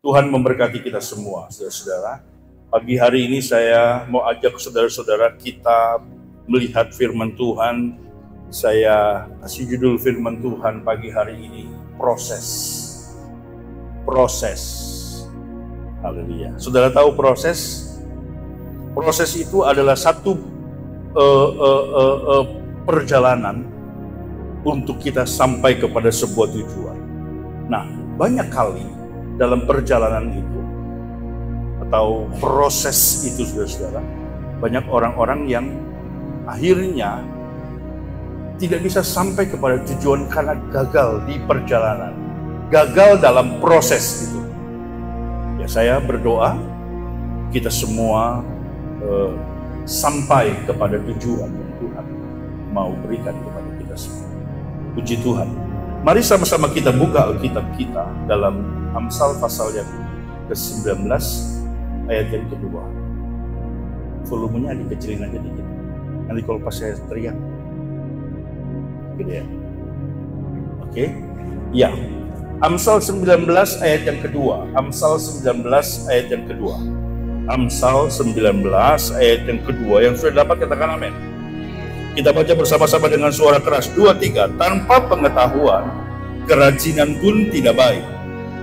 Tuhan memberkati kita semua, saudara-saudara. Pagi hari ini saya mau ajak saudara-saudara kita melihat firman Tuhan. Saya kasih judul firman Tuhan pagi hari ini, proses. Proses. Haleluya. Saudara tahu proses? Proses itu adalah satu perjalanan untuk kita sampai kepada sebuah tujuan. Nah, banyak kali dalam perjalanan itu atau proses itu, saudara-saudara, banyak orang-orang yang akhirnya tidak bisa sampai kepada tujuan karena gagal di perjalanan, gagal dalam proses itu. Ya, saya berdoa kita semua sampai kepada tujuan yang Tuhan mau berikan kepada kita semua. Puji Tuhan. Mari sama-sama kita buka Alkitab kita dalam Amsal pasal yang ke-19 ayat yang kedua. Volumenya dikecilin aja dikit. Nanti kalau pas saya teriak gede ya. Oke. Ya. Amsal 19 ayat yang kedua. Amsal 19 ayat yang kedua. Amsal 19 ayat yang kedua. Yang sudah dapat katakan amin. Kita baca bersama-sama dengan suara keras. 2, 3. Tanpa pengetahuan, kerajinan pun tidak baik.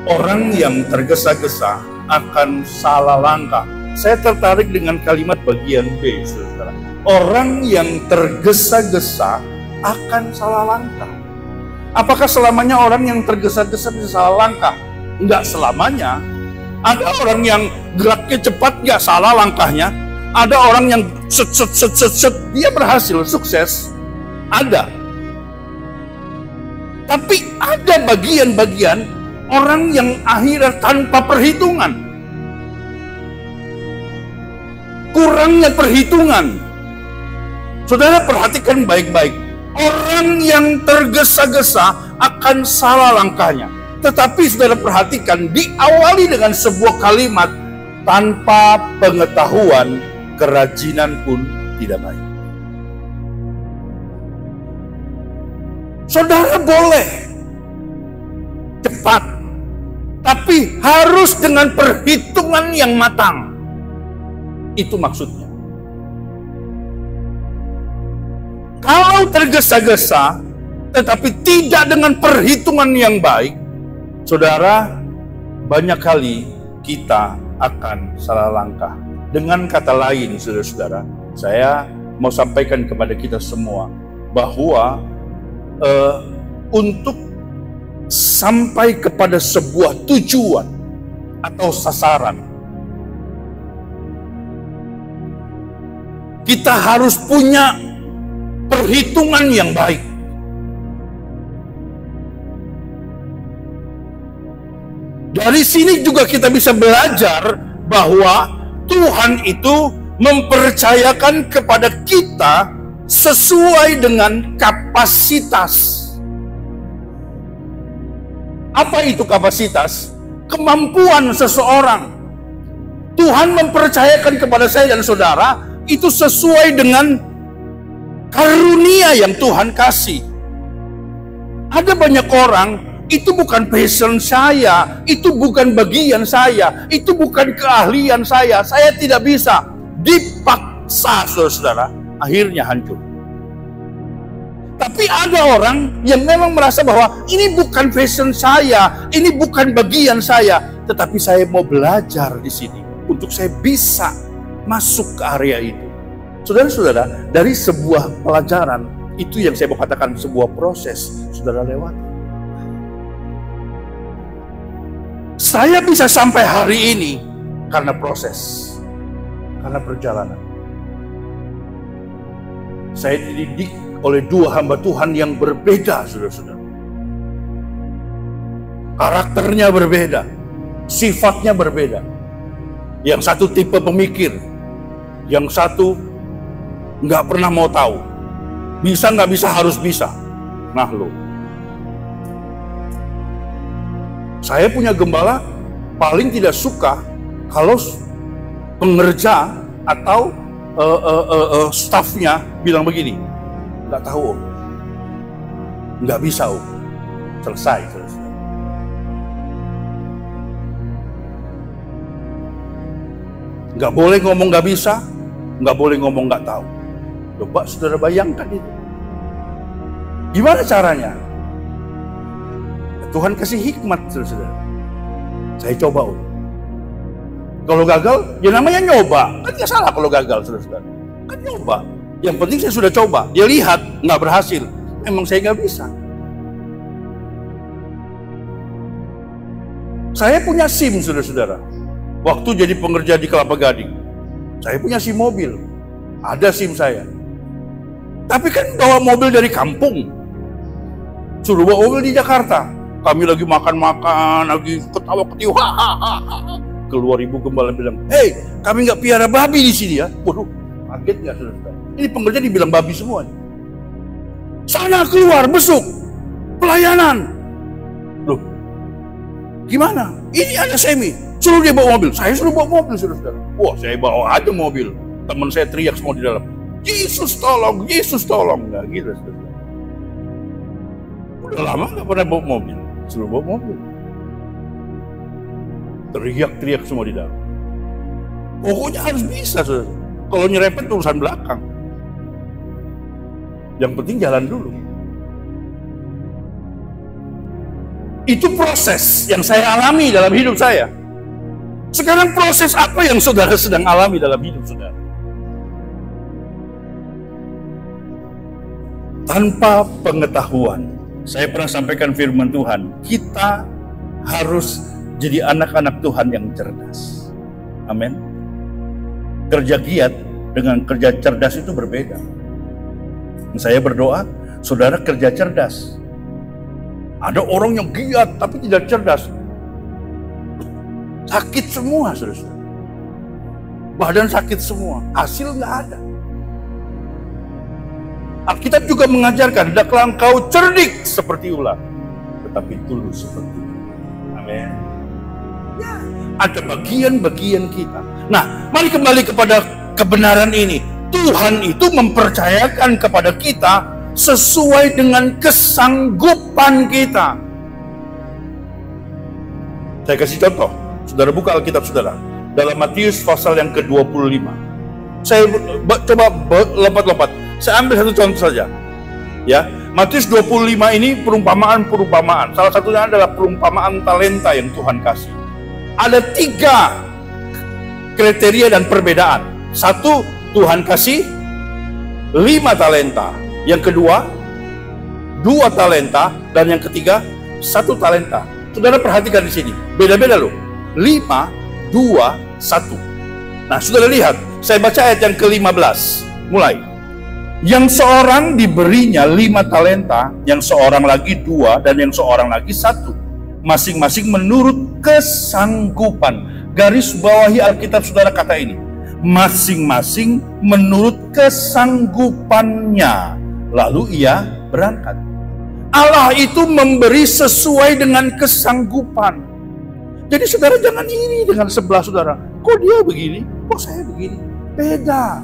Orang yang tergesa-gesa akan salah langkah. Saya tertarik dengan kalimat bagian B, saudara. Orang yang tergesa-gesa akan salah langkah. Apakah selamanya orang yang tergesa-gesa bisa salah langkah? Enggak selamanya. Ada orang yang geraknya cepat, enggak salah langkahnya. Ada orang yang set, dia berhasil, sukses. Ada. Tapi ada bagian-bagian orang yang akhirnya tanpa perhitungan. Kurangnya perhitungan. Saudara perhatikan baik-baik. Orang yang tergesa-gesa akan salah langkahnya. Tetapi saudara perhatikan, diawali dengan sebuah kalimat, tanpa pengetahuan, kerajinan pun tidak baik. Saudara boleh cepat, tapi harus dengan perhitungan yang matang. Itu maksudnya. Kalau tergesa-gesa, tetapi tidak dengan perhitungan yang baik, saudara, banyak kali kita akan salah langkah. Dengan kata lain, saudara-saudara, saya mau sampaikan kepada kita semua bahwa untuk sampai kepada sebuah tujuan atau sasaran, kita harus punya perhitungan yang baik. Dari sini juga kita bisa belajar bahwa Tuhan itu mempercayakan kepada kita sesuai dengan kapasitas. Apa itu kapasitas? Kemampuan seseorang. Tuhan mempercayakan kepada saya dan saudara itu sesuai dengan karunia yang Tuhan kasih. Ada banyak orang, itu bukan passion saya, itu bukan bagian saya, itu bukan keahlian saya tidak bisa. Dipaksa, saudara, akhirnya hancur. Tapi ada orang yang memang merasa bahwa ini bukan passion saya, ini bukan bagian saya, tetapi saya mau belajar di sini untuk saya bisa masuk ke area itu. Saudara-saudara, dari sebuah pelajaran, itu yang saya mau katakan sebuah proses, saudara lewati. Saya bisa sampai hari ini karena proses, karena perjalanan. Saya dididik oleh dua hamba Tuhan yang berbeda, saudara-saudara. Karakternya berbeda, sifatnya berbeda. Yang satu tipe pemikir, yang satu nggak pernah mau tahu. Bisa nggak bisa harus bisa. Nah lo, saya punya gembala paling tidak suka kalau pengerja atau stafnya bilang begini, nggak tahu om, nggak bisa om, selesai. Nggak boleh ngomong nggak bisa, nggak boleh ngomong nggak tahu. Coba saudara bayangkan itu. Gimana caranya? Tuhan kasih hikmat, saudara. Saya coba. Kalau gagal, ya namanya nyoba. Kan nggak salah kalau gagal, saudara. Kan nyoba. Yang penting saya sudah coba. Dia lihat, nggak berhasil. Emang saya nggak bisa. Saya punya SIM, saudara-saudara. Waktu jadi pengerja di Kelapa Gading, saya punya SIM mobil. Ada SIM saya. Tapi kan bawa mobil dari kampung. Suruh bawa mobil di Jakarta. Kami lagi makan-makan, lagi ketawa-ketiwa. Keluar ibu gembala bilang, "Hei, kami nggak piara babi di sini ya." Waduh, kaget nggak, saudara? Ini pengerja dibilang babi semua. Sana keluar, besuk, pelayanan. Loh, gimana? Ini ada semi, suruh dia bawa mobil. Saya suruh bawa mobil, saudara. Wah, saya bawa aja mobil. Teman saya teriak semua di dalam, "Yesus tolong, Yesus tolong." Nggak gitu, saudara. Udah lama nggak pernah bawa mobil, suruh bawa mobil. Teriak-teriak semua di dalam. Pokoknya harus bisa, saudara. Kalau nyerempet urusan belakang. Yang penting jalan dulu. Itu proses yang saya alami dalam hidup saya. Sekarang proses apa yang saudara sedang alami dalam hidup saudara? Tanpa pengetahuan, saya pernah sampaikan firman Tuhan, kita harus jadi anak-anak Tuhan yang cerdas. Amin. Kerja giat dengan kerja cerdas itu berbeda. Saya berdoa, saudara kerja cerdas. Ada orang yang giat tapi tidak cerdas. Sakit semua, saudara. Badan sakit semua, hasil nggak ada. Alkitab juga mengajarkan, hendaklah engkau cerdik seperti ular, tetapi tulus seperti ular. Amin. Ya, ada bagian-bagian kita. Nah, mari kembali kepada kebenaran ini. Tuhan itu mempercayakan kepada kita sesuai dengan kesanggupan kita. Saya kasih contoh. Saudara buka Alkitab saudara. Dalam Matius pasal yang ke-25. Saya coba lompat-lompat. Saya ambil satu contoh saja. Ya, Matius 25 ini perumpamaan-perumpamaan. Salah satunya adalah perumpamaan talenta yang Tuhan kasih. Ada 3 kriteria dan perbedaan. Satu, Tuhan kasih 5 talenta. Yang kedua, 2 talenta. Dan yang ketiga, 1 talenta. Saudara perhatikan di sini. Beda-beda loh. 5, 2, 1. Nah, saudara lihat. Saya baca ayat yang ke-15. Mulai. Yang seorang diberinya 5 talenta, yang seorang lagi 2, dan yang seorang lagi 1. Masing-masing menurut kesanggupan. Garis bawahi Alkitab saudara kata ini. Masing-masing menurut kesanggupannya. Lalu ia berangkat. Allah itu memberi sesuai dengan kesanggupan. Jadi saudara jangan iri dengan sebelah saudara. Kok dia begini? Kok saya begini? Beda.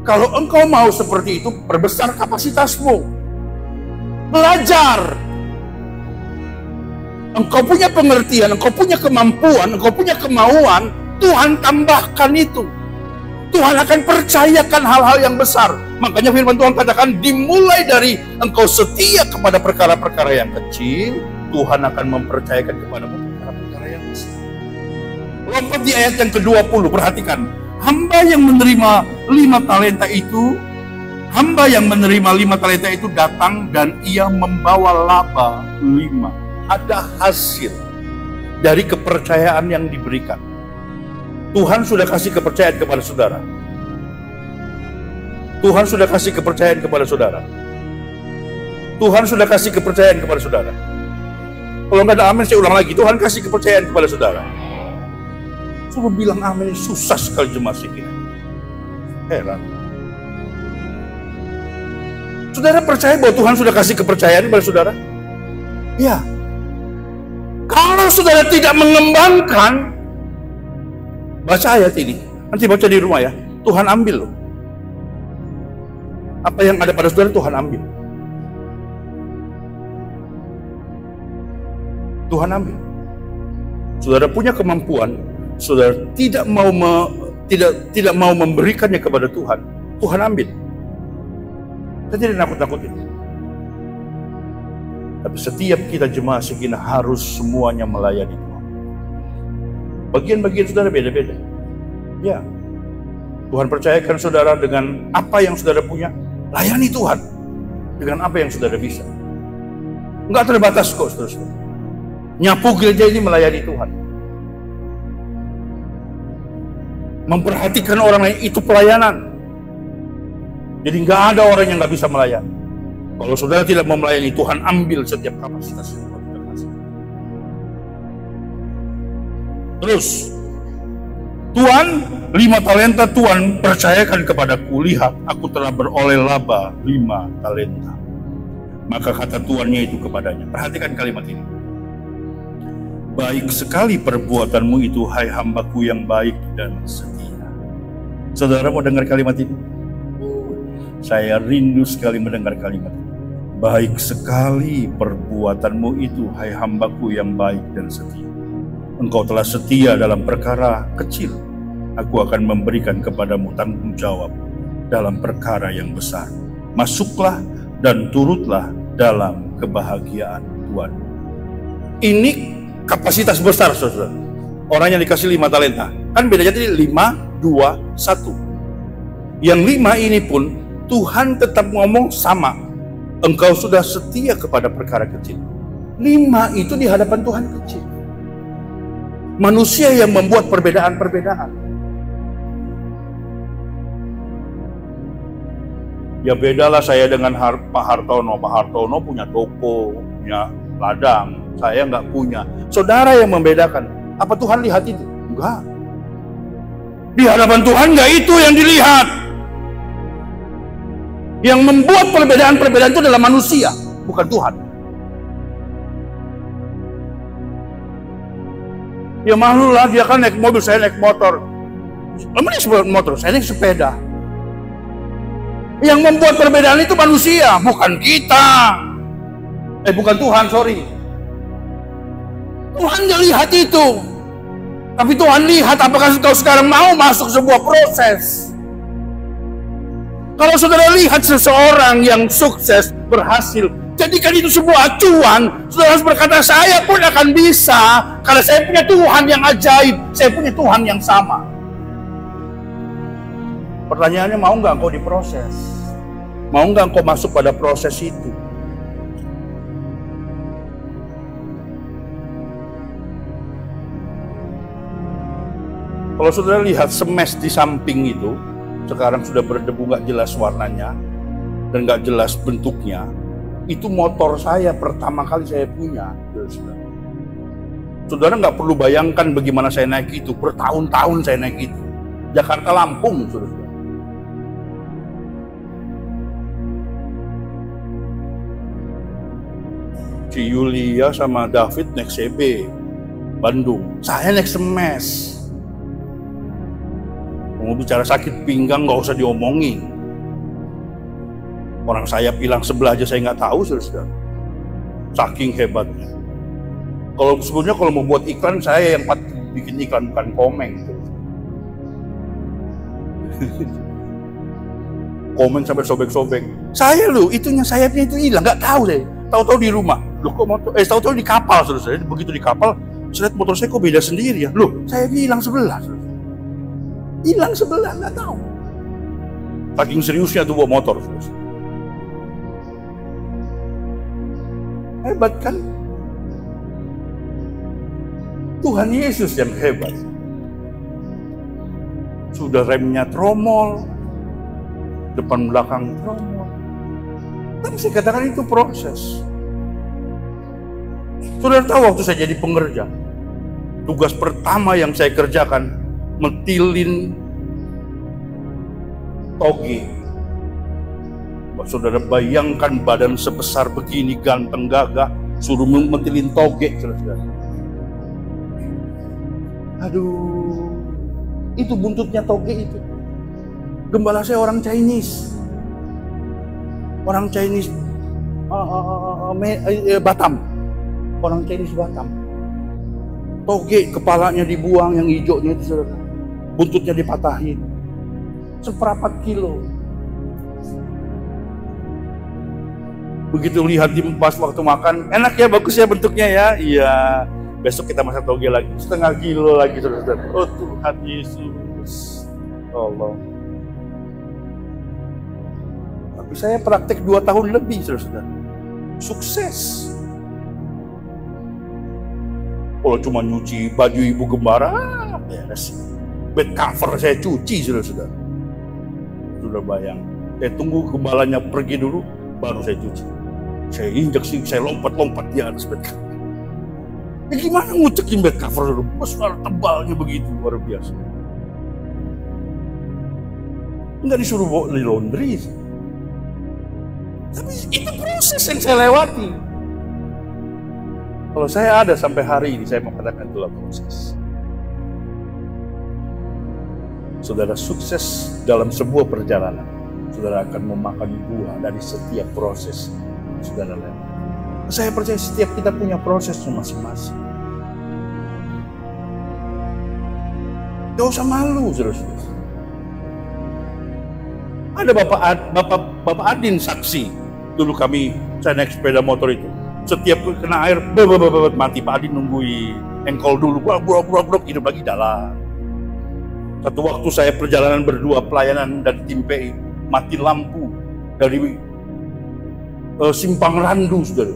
Kalau engkau mau seperti itu, perbesar kapasitasmu. Belajar. Engkau punya pengertian, engkau punya kemampuan, engkau punya kemauan, Tuhan tambahkan itu. Tuhan akan percayakan hal-hal yang besar. Makanya firman Tuhan katakan, dimulai dari engkau setia kepada perkara-perkara yang kecil, Tuhan akan mempercayakan kepadamu perkara-perkara yang besar. Lompat di ayat yang ke-20, perhatikan. Hamba yang menerima 5 talenta itu datang dan ia membawa laba 5. Ada hasil dari kepercayaan yang diberikan. Tuhan sudah kasih kepercayaan kepada saudara. Tuhan sudah kasih kepercayaan kepada saudara. Tuhan sudah kasih kepercayaan kepada saudara. Kalau nggak ada amin, saya ulang lagi. Tuhan kasih kepercayaan kepada saudara. Suruh bilang amin, susah sekali jemaat ini. Heran. Saudara percaya bahwa Tuhan sudah kasih kepercayaan kepada saudara? Ya. Kalau saudara tidak mengembangkan, baca ayat ini, nanti baca di rumah ya. Tuhan ambil loh. Apa yang ada pada saudara Tuhan ambil. Tuhan ambil. Saudara punya kemampuan, saudara tidak mau tidak mau memberikannya kepada Tuhan, Tuhan ambil. Saya tidak nakut-nakutin. Tapi setiap kita jemaah Shekhinah harus semuanya melayani Tuhan. Bagian-bagian saudara beda-beda. Ya, Tuhan percayakan saudara dengan apa yang saudara punya, layani Tuhan dengan apa yang saudara bisa. Enggak terbatas kok, saudara. Nyapu gereja ini melayani Tuhan. Memperhatikan orang lain itu pelayanan. Jadi nggak ada orang yang nggak bisa melayani. Kalau saudara tidak mau melayani, Tuhan ambil setiap kapasitas yang Tuhan kasih. Terus, Tuhan, 5 talenta Tuhan percayakan kepadaku, lihat aku telah beroleh laba 5 talenta. Maka kata Tuannya itu kepadanya, perhatikan kalimat ini. Baik sekali perbuatanmu itu, hai hambaku yang baik dan setia. Saudara mau dengar kalimat ini? Saya rindu sekali mendengar kalimat ini. Baik sekali perbuatanmu itu, hai hambaku yang baik dan setia. Engkau telah setia dalam perkara kecil, aku akan memberikan kepadamu tanggung jawab dalam perkara yang besar. Masuklah dan turutlah dalam kebahagiaan Tuhan. Ini kapasitas besar, saudara. Orang yang dikasih 5 talenta, kan bedanya tadi 5, 2, 1. Yang 5 ini pun Tuhan tetap ngomong sama. Engkau sudah setia kepada perkara kecil. 5 itu di hadapan Tuhan kecil. Manusia yang membuat perbedaan-perbedaan. Ya bedalah saya dengan Pak Hartono. Pak Hartono punya toko, punya ladang. Saya nggak punya. Saudara yang membedakan. Apa Tuhan lihat itu? Enggak. Di hadapan Tuhan nggak itu yang dilihat. Yang membuat perbedaan-perbedaan itu adalah manusia, bukan Tuhan. Ya malu lah, dia kan naik mobil, saya naik motor. Emang dia motor, saya naik sepeda. Yang membuat perbedaan itu manusia, bukan kita. Bukan Tuhan, sorry. Tuhan nggak lihat itu. Tapi Tuhan lihat apakah kau sekarang mau masuk sebuah proses. Kalau saudara lihat seseorang yang sukses, berhasil, jadikan itu sebuah acuan. Saudara harus berkata, saya pun akan bisa. Karena saya punya Tuhan yang ajaib. Saya punya Tuhan yang sama. Pertanyaannya, mau nggak engkau diproses? Mau nggak engkau masuk pada proses itu? Kalau saudara lihat semes di samping itu, sekarang sudah berdebu, nggak jelas warnanya dan nggak jelas bentuknya. Itu motor saya pertama kali saya punya. Saudara nggak perlu bayangkan bagaimana saya naik itu. Bertahun-tahun saya naik itu. Jakarta Lampung, saudara. Si Yulia sama David naik CB Bandung. Saya naik semes. Mau bicara sakit pinggang nggak usah diomongin. Orang saya hilang sebelah aja saya nggak tahu, saudara. Saking hebatnya. Kalau sebetulnya kalau mau buat iklan, saya yang bikin iklan, bukan Komeng. Komeng sampai sobek-sobek. Saya loh, itunya sayapnya itu hilang, nggak tahu saya. Tahu-tahu di rumah. Loh kok motor? Tahu-tahu di kapal, saudara. Begitu di kapal, saya lihat motor saya kok beda sendiri ya. Loh, sayapnya hilang sebelah, saudara. Hilang sebelah, nggak tahu. Saking seriusnya tuh bawa motor. Hebat kan? Tuhan Yesus yang hebat. Sudah remnya tromol, depan belakang tromol. Tapi saya katakan itu proses. Saudara tahu waktu saya jadi pengerja, tugas pertama yang saya kerjakan metilin toge. Saudara bayangkan badan sebesar begini, ganteng gagah, suruh metilin toge, saudara. Aduh, itu buntutnya toge itu. Gembala saya orang Chinese. Orang Chinese Batam. Orang Chinese Batam. Toge kepalanya dibuang, yang hijaunya itu, saudara. buntutnya dipatahin. Seperempat kilo. Begitu lihat di pas waktu makan, enak ya, bagus ya bentuknya ya. Iya, besok kita masak toge lagi, 1,5 kilo lagi, saudara. Oh Tuhan Yesus, Allah. Tapi saya praktek 2 tahun lebih, saudara. Sukses. Kalau cuma nyuci baju ibu gembara, beres. Bed cover saya cuci, saudara. Sudah bayang. Saya tunggu gembalanya pergi dulu, baru saya cuci. Saya injak sih, saya lompat-lompat di atas bed cover. Ya gimana ngucekin bed cover, saudara? Besar tebalnya begitu, luar biasa. Enggak disuruh bawa di laundry. Tapi itu proses yang saya lewati. Kalau saya ada sampai hari ini, saya mengatakan itulah proses. Saudara sukses dalam sebuah perjalanan, saudara akan memakan buah dari setiap proses saudara lewat. Saya percaya setiap kita punya prosesnya masing-masing. Gak usah malu, saudara-saudara. Ada Bapak Adin saksi. Dulu saya naik sepeda motor itu. Setiap kena air, mati. Pak Adin nungguin engkol dulu, burak, hidup lagi jalan. Satu waktu saya perjalanan berdua pelayanan dan tim PI, mati lampu dari Simpang Randu, saudara.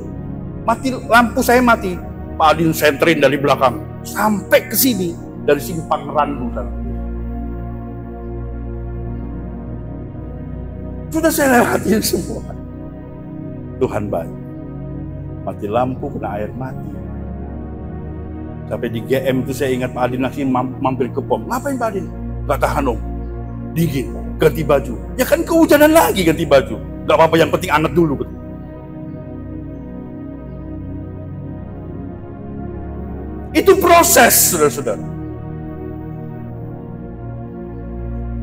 Lampu saya mati. Pak Adin senterin dari belakang sampai ke sini dari Simpang Randu, saudara. Sudah saya lewatin semua. Tuhan baik. Mati lampu, kena air mati. Sampai di GM itu saya ingat Pak Adin lagi mampir ke pom. Ngapain Pak Adin? Gak tahan om. Dingin, ganti baju. Ya kan kehujanan lagi ganti baju. Gak apa-apa, yang penting anget dulu. Itu proses, saudara-saudara.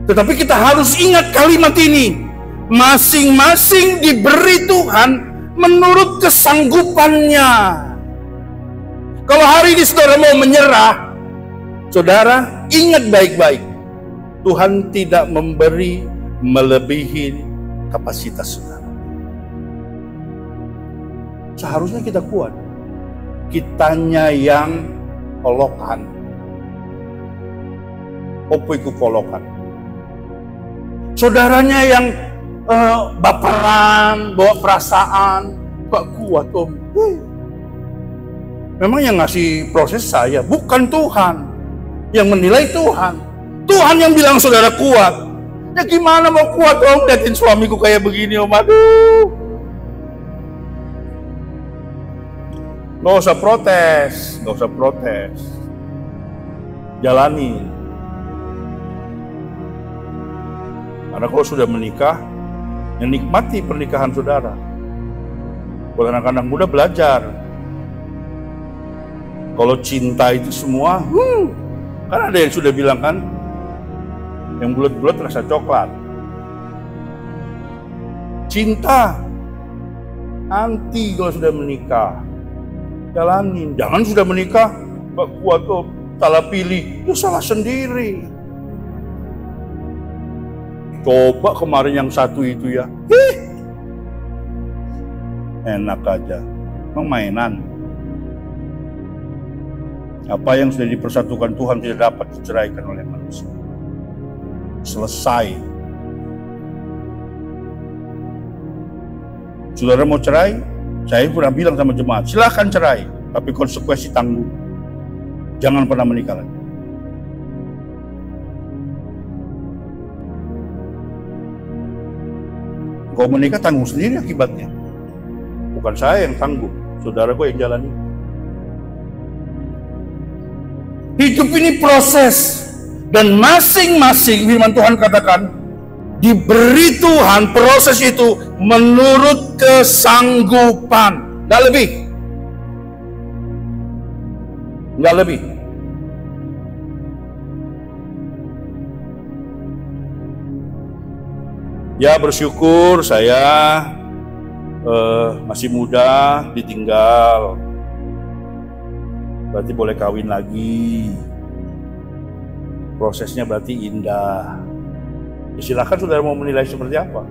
Tetapi kita harus ingat kalimat ini. Masing-masing diberi Tuhan menurut kesanggupannya. Kalau hari ini saudara mau menyerah, saudara ingat baik-baik. Tuhan tidak memberi melebihi kapasitas saudara. Seharusnya kita kuat. Kitanya yang kolokan. Opo iku kolokan. Saudaranya yang baperan, bawa perasaan, gak kuat om. Memang yang ngasih proses saya, bukan Tuhan. Yang menilai Tuhan. Tuhan yang bilang saudara kuat. Ya gimana mau kuat om, liatin suamiku kayak begini om, aduh. Gak usah protes. Jalani. Karena kalau sudah menikah, yang nikmati pernikahan saudara. Buat anak-anak muda belajar. Kalau cinta itu semua, kan ada yang sudah bilang kan, yang bulat-bulat rasa coklat. Cinta nanti kalau sudah menikah, jalanin. Jangan sudah menikah, gak kuat kok, salah pilih, itu salah sendiri. Coba kemarin yang satu itu ya, enak aja, memang mainan. Apa yang sudah dipersatukan Tuhan tidak dapat diceraikan oleh manusia. Selesai. Saudara mau cerai? Saya pernah bilang sama jemaat, silahkan cerai, tapi konsekuensi tanggung. Jangan pernah menikah lagi. Kau menikah tanggung sendiri akibatnya. Bukan saya yang tanggung, saudara gue yang jalani. Hidup ini proses. Dan masing-masing firman Tuhan katakan, diberi Tuhan proses itu menurut kesanggupan. Nggak lebih. Nggak lebih. Ya bersyukur saya masih muda, ditinggal. Berarti boleh kawin lagi. prosesnya berarti indah. Ya, silakan saudara mau menilai seperti apa.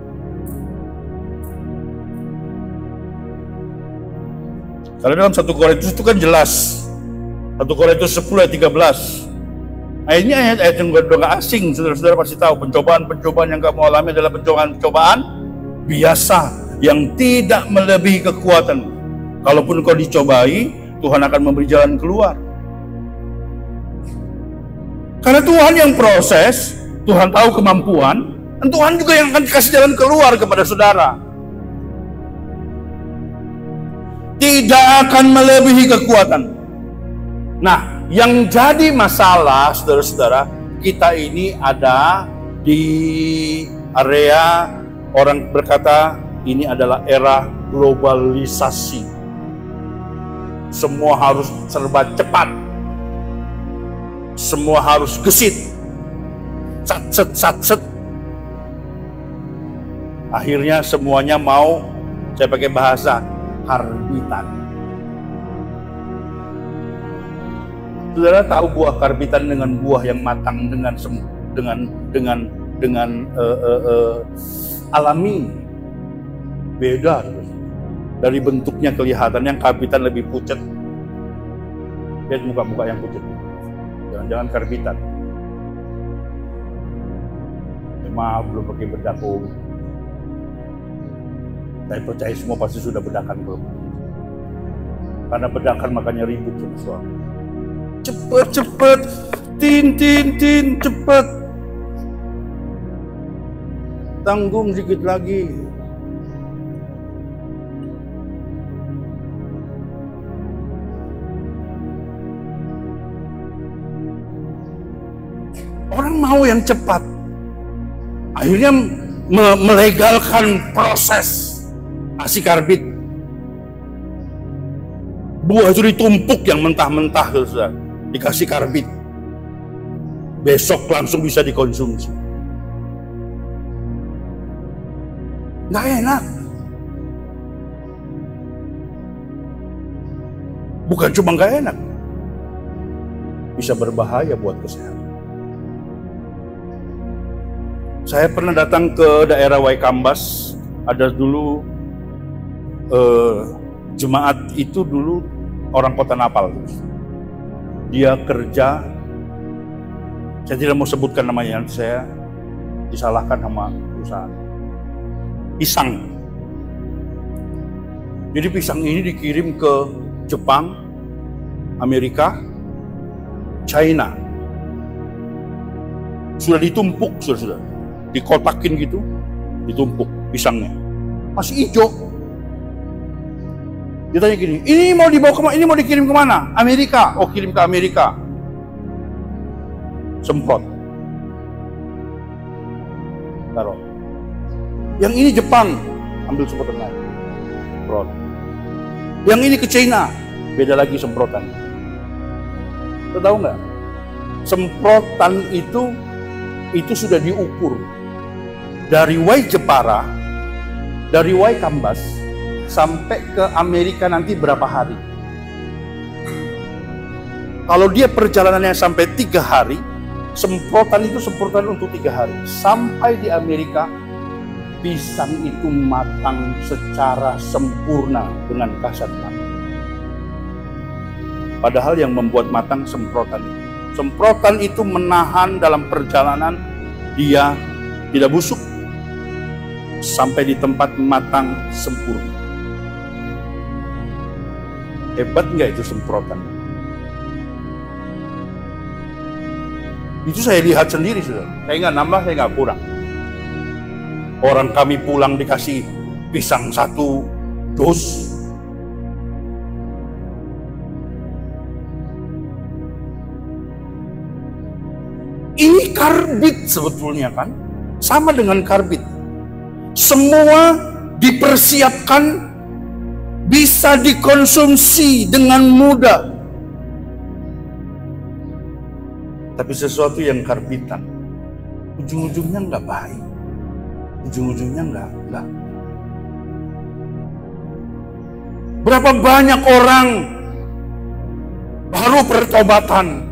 Karena dalam 1 Korintus itu kan jelas. 1 Korintus 10 ayat 13. Ini ayat-ayat yang udah gak asing, saudara-saudara pasti tahu. Pencobaan-pencobaan yang kamu alami adalah pencobaan-pencobaan biasa yang tidak melebihi kekuatan. Kalaupun kau dicobai, Tuhan akan memberi jalan keluar. Karena Tuhan yang proses, Tuhan tahu kemampuan, dan Tuhan juga yang akan kasih jalan keluar kepada saudara. Tidak akan melebihi kekuatan. Nah, yang jadi masalah, saudara-saudara, kita ini ada di area, orang berkata, ini adalah era globalisasi. Semua harus serba cepat. Semua harus gesit. Sat-set. Akhirnya semuanya mau, saya pakai bahasa, karbitan. Saudara tahu buah karbitan dengan buah yang matang dengan alami beda. Dari bentuknya kelihatan yang karbitan lebih pucat. Lihat muka-muka yang pucat. Jangan-jangan karbitan. Maaf, belum pakai bedak. Saya percaya semua pasti sudah bedakan belum. Karena bedakan makanya ribut sama suami. Cepet, tin, cepet. Tanggung sedikit lagi. Orang mau yang cepat. Akhirnya melegalkan proses kasih karbit. Buah itu ditumpuk yang mentah-mentah, saudara. Dikasih karbit. Besok langsung bisa dikonsumsi. Nggak enak. Bukan cuma nggak enak, bisa berbahaya buat kesehatan. Saya pernah datang ke daerah Waikambas. Ada dulu jemaat itu dulu orang kota Napal. Dia kerja, saya tidak mau sebutkan namanya, saya disalahkan sama perusahaan. Pisang. Jadi pisang ini dikirim ke Jepang, Amerika, China. Sudah ditumpuk, sudah. Dikotakin gitu, ditumpuk pisangnya. Masih hijau. Dia tanya gini, ini mau dibawa kemana? Ini mau dikirim kemana? Amerika. Oh, kirim ke Amerika. Semprot. Taruh. Yang ini Jepang, ambil semprotan lain. Semprot. Yang ini ke China, beda lagi semprotan. Lo tahu nggak? Semprotan itu sudah diukur. Dari Jepara, dari Waikambas, sampai ke Amerika nanti berapa hari. Kalau dia perjalanannya sampai 3 hari, semprotan itu semprotan untuk 3 hari. Sampai di Amerika, pisang itu matang secara sempurna dengan kasat mata. Padahal yang membuat matang semprotan itu. Semprotan itu menahan dalam perjalanan, dia tidak busuk sampai di tempat matang sempurna. Hebat nggak itu semprotan? Itu saya lihat sendiri, saudara. Saya nggak nambah, saya nggak kurang. Orang kami pulang dikasih pisang 1 dos. Ini karbit sebetulnya kan? Sama dengan karbit. Semua dipersiapkan bisa dikonsumsi dengan mudah. Tapi sesuatu yang karbitan, ujung-ujungnya nggak baik. Ujung-ujungnya nggak. Berapa banyak orang baru pertobatan,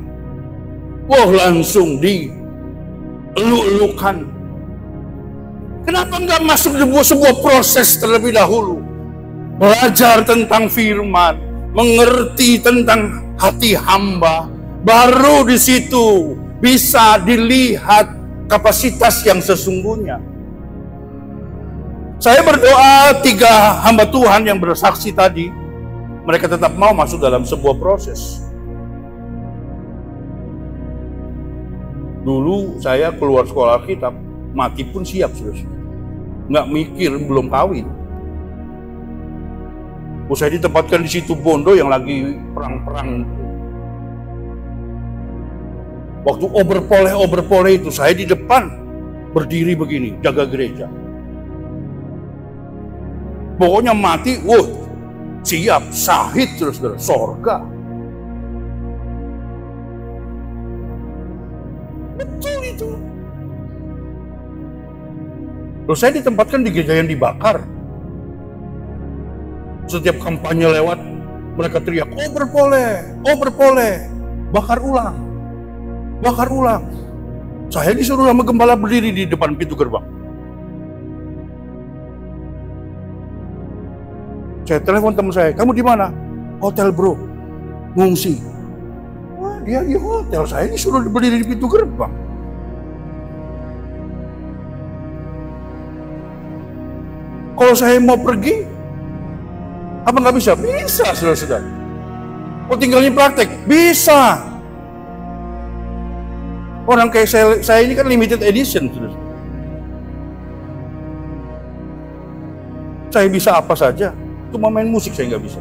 Wah, langsung dieluk-elukan. Kenapa nggak masuk di sebuah proses terlebih dahulu? Belajar tentang firman, mengerti tentang hati hamba, baru di situ bisa dilihat kapasitas yang sesungguhnya. Saya berdoa 3 hamba Tuhan yang bersaksi tadi, mereka tetap mau masuk dalam sebuah proses. Dulu saya keluar sekolah Alkitab, mati pun siap, saudara. Nggak mikir, belum kawin. Saya ditempatkan di situ Bondo yang lagi perang-perang. Waktu oberpoleh itu, saya di depan berdiri begini, jaga gereja. Pokoknya mati, siap, syahid, saudara, sorga. Betul itu. Terus saya ditempatkan di gereja yang dibakar. Setiap kampanye lewat, mereka teriak, oberpoleh, bakar ulang. Saya disuruh sama gembala berdiri di depan pintu gerbang. Saya telepon teman saya, kamu di mana? Hotel bro, ngungsi. Wah, dia di hotel, saya disuruh berdiri di pintu gerbang. Kalau saya mau pergi, apa nggak bisa? Bisa, saudara-saudara. Oh, tinggalnya praktek? Bisa. Orang kayak saya ini kan limited edition, saudara. Saya bisa apa saja. Cuma main musik saya nggak bisa.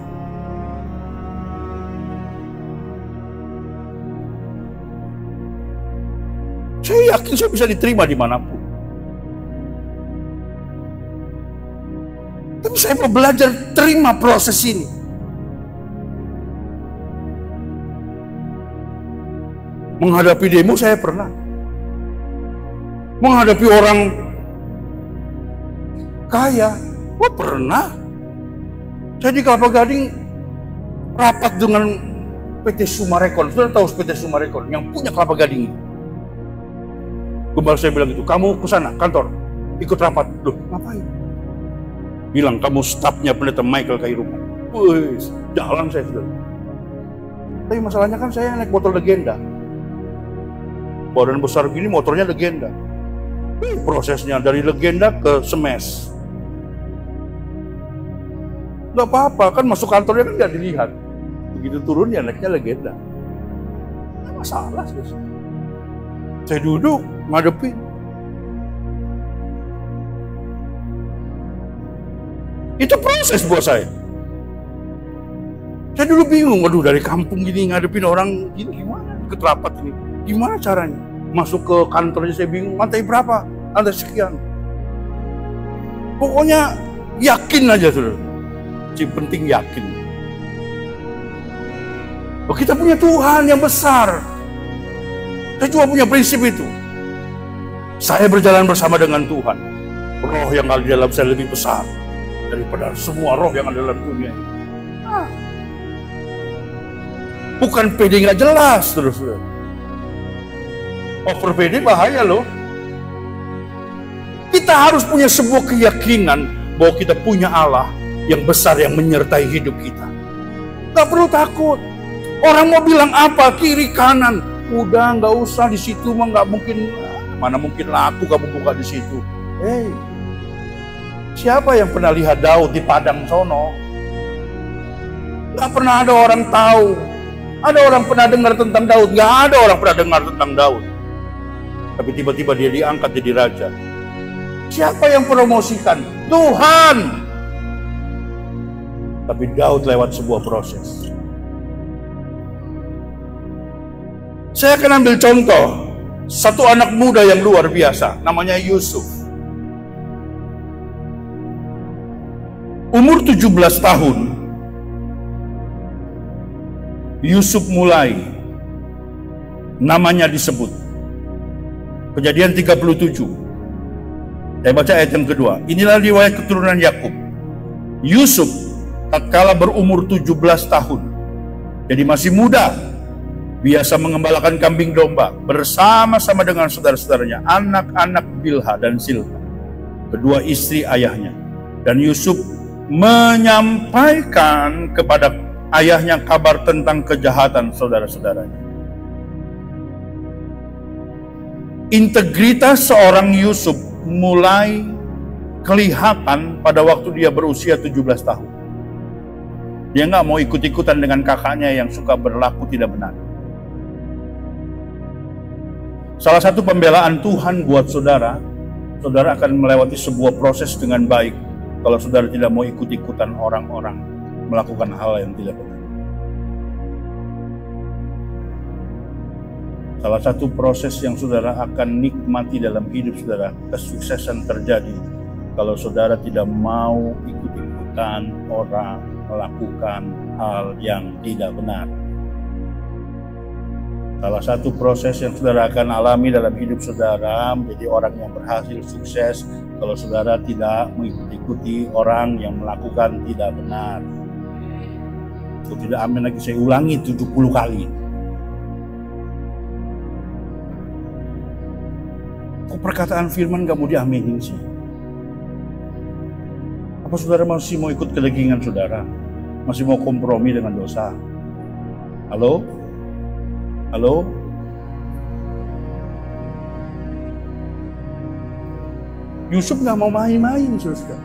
Saya yakin saya bisa diterima dimanapun. Tapi saya mau belajar terima proses ini. Menghadapi demo saya pernah. Menghadapi orang kaya, pernah. Saya di Kelapa Gading rapat dengan PT Sumarekon. Sudah tahu PT Sumarekon yang punya Kelapa Gading. Gembala saya bilang gitu, kamu ke sana kantor, ikut rapat. Loh, ngapain? Bilang kamu stafnya pendeta Michael Kairuman. Wih, jalan saya sudah. Tapi masalahnya kan saya naik motor legenda. Badan besar gini motornya legenda. Prosesnya dari legenda ke semes. Nggak apa-apa, kan masuk kantornya kan nggak dilihat. Begitu turun ya naiknya legenda. Nggak masalah sih. Saya duduk, ngadepin. Itu proses buat saya. Saya dulu bingung, waduh dari kampung gini ngadepin orang gini gimana? Ikut rapat ini, gimana caranya? Masuk ke kantornya saya bingung, lantai berapa? Lantai sekian. Pokoknya yakin aja, saudara. Yang penting yakin. Oh, kita punya Tuhan yang besar. Saya juga punya prinsip itu. Saya berjalan bersama dengan Tuhan. Roh yang ada di dalam saya lebih besar daripada semua roh yang ada dalam dunia ini. Bukan PD nggak jelas, terus. Over PD bahaya loh. Kita harus punya sebuah keyakinan bahwa kita punya Allah yang besar yang menyertai hidup kita. Nggak perlu takut. Orang mau bilang apa, kiri kanan, udah nggak usah di situ mah nggak mungkin. Mana mungkin laku kamu buka di situ. Siapa yang pernah lihat Daud di padang sono? Gak pernah ada orang tahu. Ada orang pernah dengar tentang Daud? Gak ada orang pernah dengar tentang Daud. Tapi tiba-tiba dia diangkat jadi raja. Siapa yang promosikan? Tuhan. Tapi Daud lewat sebuah proses. Saya akan ambil contoh satu anak muda yang luar biasa, namanya Yusuf. Umur 17 tahun, Yusuf mulai namanya disebut. Kejadian 37. Saya baca ayat yang kedua. Inilah riwayat keturunan Yakub. Yusuf tatkala berumur 17 tahun. Jadi masih muda. biasa mengembalakan kambing domba bersama-sama dengan saudara-saudaranya, anak-anak Bilha dan Silpa, kedua istri ayahnya. Dan Yusuf menyampaikan kepada ayahnya kabar tentang kejahatan saudara-saudaranya. Integritas seorang Yusuf mulai kelihatan pada waktu dia berusia 17 tahun. Dia nggak mau ikut-ikutan dengan kakaknya yang suka berlaku tidak benar. Salah satu pembelaan Tuhan buat saudara, saudara akan melewati sebuah proses dengan baik kalau saudara tidak mau ikut-ikutan orang-orang melakukan hal yang tidak benar. Salah satu proses yang saudara akan nikmati dalam hidup saudara, kesuksesan terjadi kalau saudara tidak mau ikut-ikutan orang melakukan hal yang tidak benar. Salah satu proses yang saudara akan alami dalam hidup saudara menjadi orang yang berhasil sukses kalau saudara tidak mengikuti orang yang melakukan tidak benar. Itu tidak amin lagi, saya ulangi 70 kali. Kok perkataan firman gak mau diaminin sih? Apa saudara masih mau ikut kedagingan saudara? Masih mau kompromi dengan dosa? Halo? Halo? Yusuf gak mau main-main, saudara.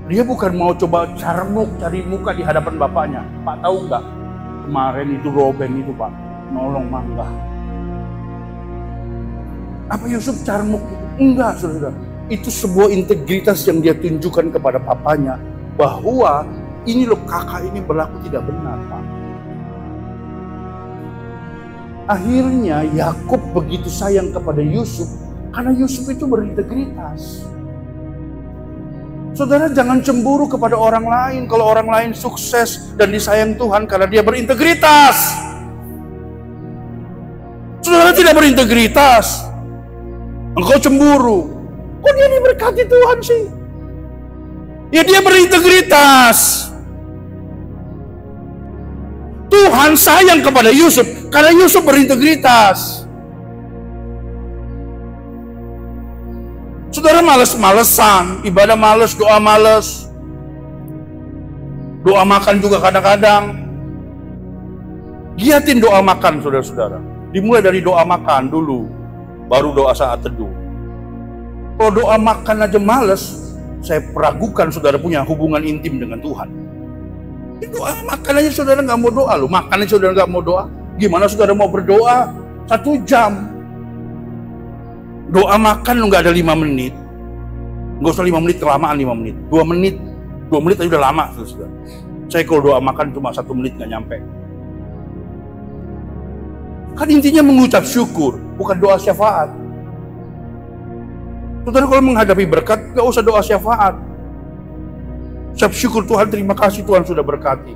Dia bukan mau coba cari muka di hadapan bapaknya. Pak tahu nggak? Kemarin itu Roben itu Pak, nolong Mangga. Apa Yusuf carmuk itu? Enggak, saudara. Itu sebuah integritas yang dia tunjukkan kepada papanya. Bahwa ini loh, kakak ini berlaku tidak benar, Pak. Akhirnya Yakub begitu sayang kepada Yusuf karena Yusuf itu berintegritas. Saudara jangan cemburu kepada orang lain kalau orang lain sukses dan disayang Tuhan karena dia berintegritas. Saudara tidak berintegritas, engkau cemburu. Kok dia diberkati Tuhan sih? Ya dia berintegritas. Tuhan sayang kepada Yusuf karena Yusuf berintegritas. Saudara males-malesan, ibadah males, doa males. Doa makan juga kadang-kadang. Giatin doa makan, saudara-saudara. Dimulai dari doa makan dulu, baru doa saat teduh. Kalau doa makan aja males, saya peragukan saudara punya hubungan intim dengan Tuhan. Doa makan aja saudara nggak mau doa loh, makan aja saudara nggak mau doa. Gimana saudara mau berdoa 1 jam? Doa makan lu nggak ada 5 menit, nggak usah 5 menit, kelamaan 5 menit, 2 menit aja udah lama, saudara. Saya kalau doa makan cuma 1 menit nggak nyampe. Kan intinya mengucap syukur, bukan doa syafaat. Saudara kalau menghadapi berkat, nggak usah doa syafaat. Ucap syukur, Tuhan terima kasih Tuhan sudah berkati.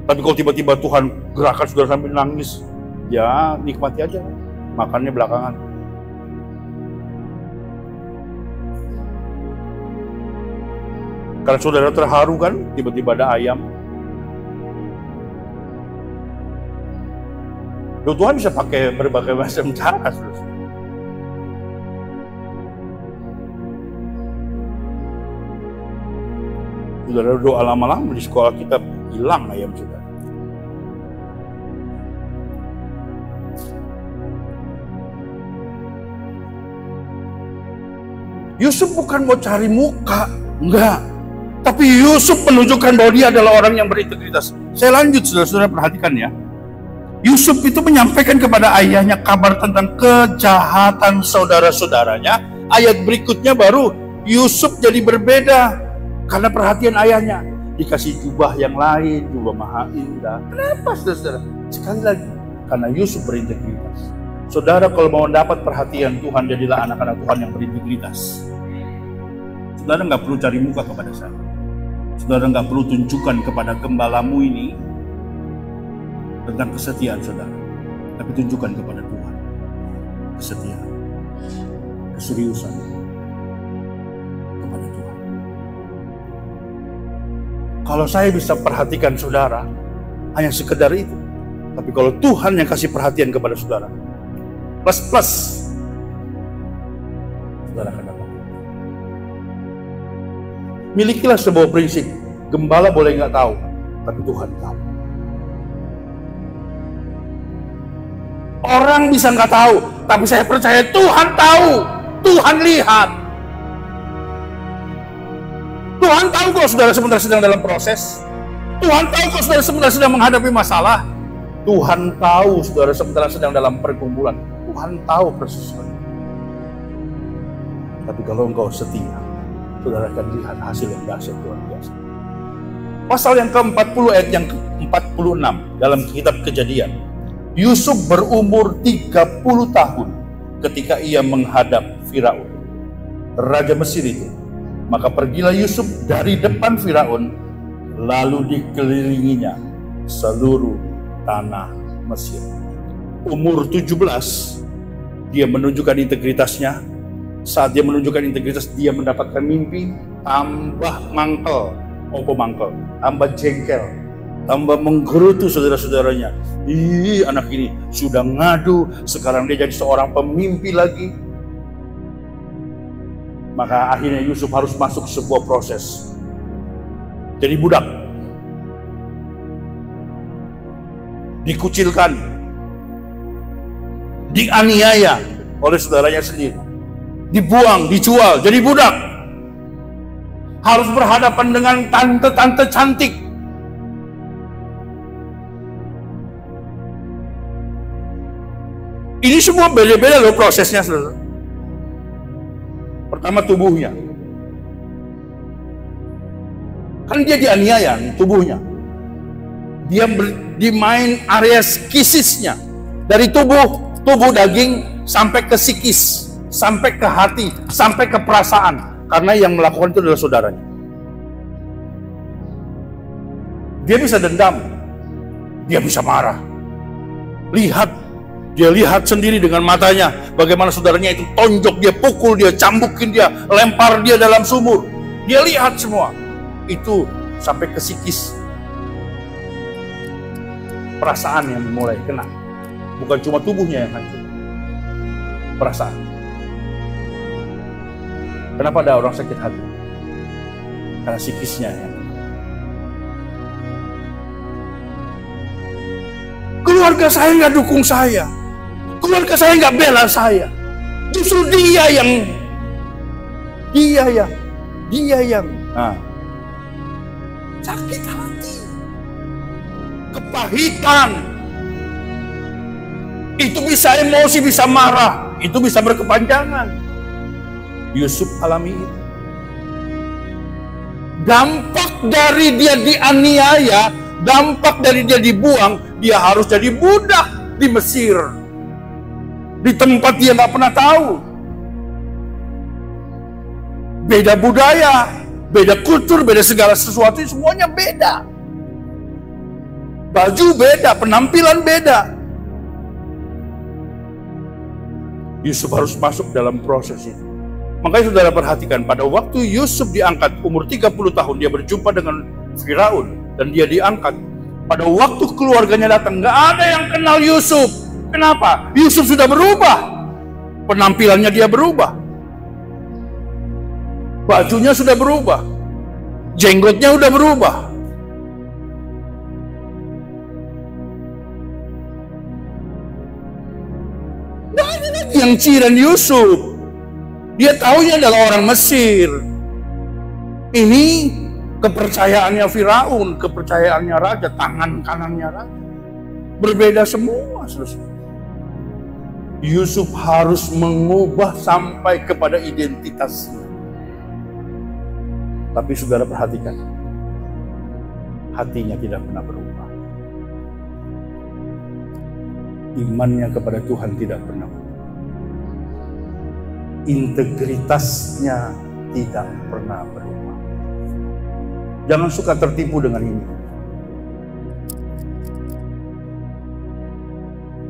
Tapi kalau tiba-tiba Tuhan gerakan saudara sambil nangis, ya nikmati aja, makannya belakangan. Karena saudara terharu kan, tiba-tiba ada ayam. Loh, Tuhan bisa pakai berbagai macam cara. Saudara doa lama-lama di sekolah kita hilang ayam saudara. Yusuf bukan mau cari muka, enggak. Tapi Yusuf menunjukkan bahwa dia adalah orang yang berintegritas. Saya lanjut, saudara-saudara perhatikan ya. Yusuf itu menyampaikan kepada ayahnya kabar tentang kejahatan saudara-saudaranya. Ayat berikutnya baru Yusuf jadi berbeda karena perhatian ayahnya. Dikasih jubah yang lain, jubah maha indah. Kenapa saudara-saudara? Sekali lagi, karena Yusuf berintegritas. Saudara kalau mau dapat perhatian Tuhan, jadilah anak-anak Tuhan yang berintegritas. Saudara nggak perlu cari muka kepada saya. Saudara nggak perlu tunjukkan kepada gembalamu ini tentang kesetiaan saudara. Tapi tunjukkan kepada Tuhan kesetiaan, keseriusan kepada Tuhan. Kalau saya bisa perhatikan saudara, hanya sekedar itu. Tapi kalau Tuhan yang kasih perhatian kepada saudara, plus, saudara akan dapat. Milikilah sebuah prinsip, gembala boleh nggak tahu, tapi Tuhan tahu. Orang bisa nggak tahu, tapi saya percaya Tuhan tahu, Tuhan lihat. Tuhan tahu kalau saudara sebentar sedang dalam proses. Tuhan tahu kalau saudara sebentar sedang menghadapi masalah. Tuhan tahu saudara sebentar sedang dalam pergumulan. Tuhan tahu persis. Tapi kalau engkau setia, saudara akan lihat hasil yang dahsyat luar biasa. Pasal yang ke-40 ayat yang ke-46 dalam kitab Kejadian. Yusuf berumur 30 tahun ketika ia menghadap Firaun, raja Mesir itu. Maka pergilah Yusuf dari depan Firaun, lalu dikelilinginya seluruh tanah Mesir. Umur 17, dia menunjukkan integritasnya. Saat dia menunjukkan integritas, dia mendapatkan mimpi, tambah mangkel, tambah jengkel, tambah menggerutu saudara-saudaranya. Ih, anak ini sudah ngadu, sekarang dia jadi seorang pemimpi lagi. Maka akhirnya Yusuf harus masuk sebuah proses. Jadi budak. Dikucilkan. Dianiaya oleh saudaranya sendiri. Dibuang, dijual, jadi budak. Harus berhadapan dengan tante-tante cantik. Ini semua beda-beda loh prosesnya, saudara. Pertama tubuhnya. Kan dia dianiaya tubuhnya. Dia dimain area kisisnya. Dari tubuh daging sampai ke psikis, sampai ke hati, sampai ke perasaan. Karena yang melakukan itu adalah saudaranya. Dia bisa dendam. Dia bisa marah. Dia lihat sendiri dengan matanya bagaimana saudaranya itu tonjok, dia pukul, dia cambukin, dia lempar dia dalam sumur. Dia lihat semua. Itu sampai ke psikis. Perasaan yang mulai kena. Bukan cuma tubuhnya yang hancur. Perasaan. Kenapa ada orang sakit hati? Karena psikisnya yang kena. Keluarga saya nggak dukung saya. Keluarga saya nggak bela saya. Justru dia yang sakit hati, kepahitan. Itu bisa emosi, bisa marah, itu bisa berkepanjangan. Yusuf alami itu. Dampak dari dia dianiaya, dampak dari dia dibuang, dia harus jadi budak di Mesir. Di tempat dia nggak pernah tahu. Beda budaya, beda kultur, beda segala sesuatu, semuanya beda. Baju beda, penampilan beda. Yusuf harus masuk dalam proses itu. Makanya saudara perhatikan, pada waktu Yusuf diangkat umur 30 tahun, dia berjumpa dengan Firaun dan dia diangkat. Pada waktu keluarganya datang, nggak ada yang kenal Yusuf. Kenapa? Yusuf sudah berubah. Penampilannya dia berubah. Bajunya sudah berubah. Jenggotnya sudah berubah. Nggak ada lagi yang ciran Yusuf. Dia taunya adalah orang Mesir. Ini kepercayaannya Firaun, kepercayaannya raja, tangan kanannya raja. Berbeda semua, saudara. Yusuf harus mengubah sampai kepada identitasnya. Tapi saudara perhatikan, hatinya tidak pernah berubah. Imannya kepada Tuhan tidak pernah berubah. Integritasnya tidak pernah berubah. Jangan suka tertipu dengan ini.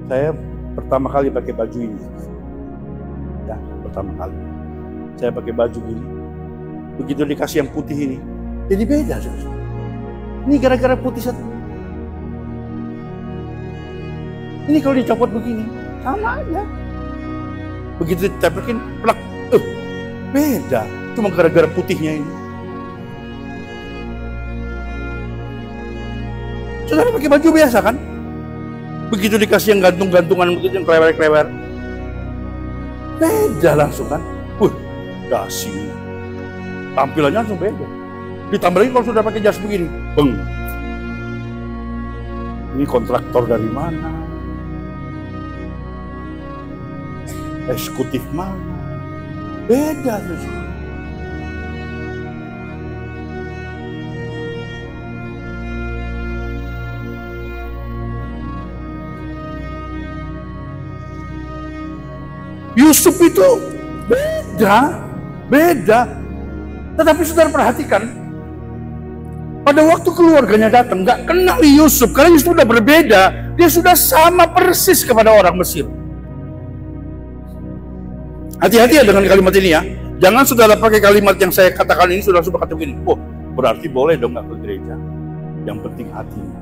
Saya pertama kali pakai baju ini. Ya, pertama kali. Saya pakai baju ini. Begitu dikasih yang putih ini, jadi beda. Ini gara-gara putih satu. Ini kalau dicopot begini, sama aja. Begitu ditempelin, plak, beda. Cuma gara-gara putihnya ini. Saudara pakai baju biasa kan? Begitu dikasih yang gantung-gantungan begitu, yang klewer-klewer, beda langsung kan? Dasi. Tampilannya langsung beda. Ditambah lagi kalau sudah pakai jas begini, beng. Ini kontraktor dari mana? Eksekutif mana? Beda terus. Yusuf itu beda. Tetapi saudara perhatikan, pada waktu keluarganya datang, nggak kenal Yusuf, karena Yusuf sudah berbeda. Dia sudah sama persis kepada orang Mesir. Hati-hati ya dengan kalimat ini ya. Jangan saudara pakai kalimat yang saya katakan ini, saudara kata begini, berarti boleh dong nggak ke gereja. Yang penting hatinya.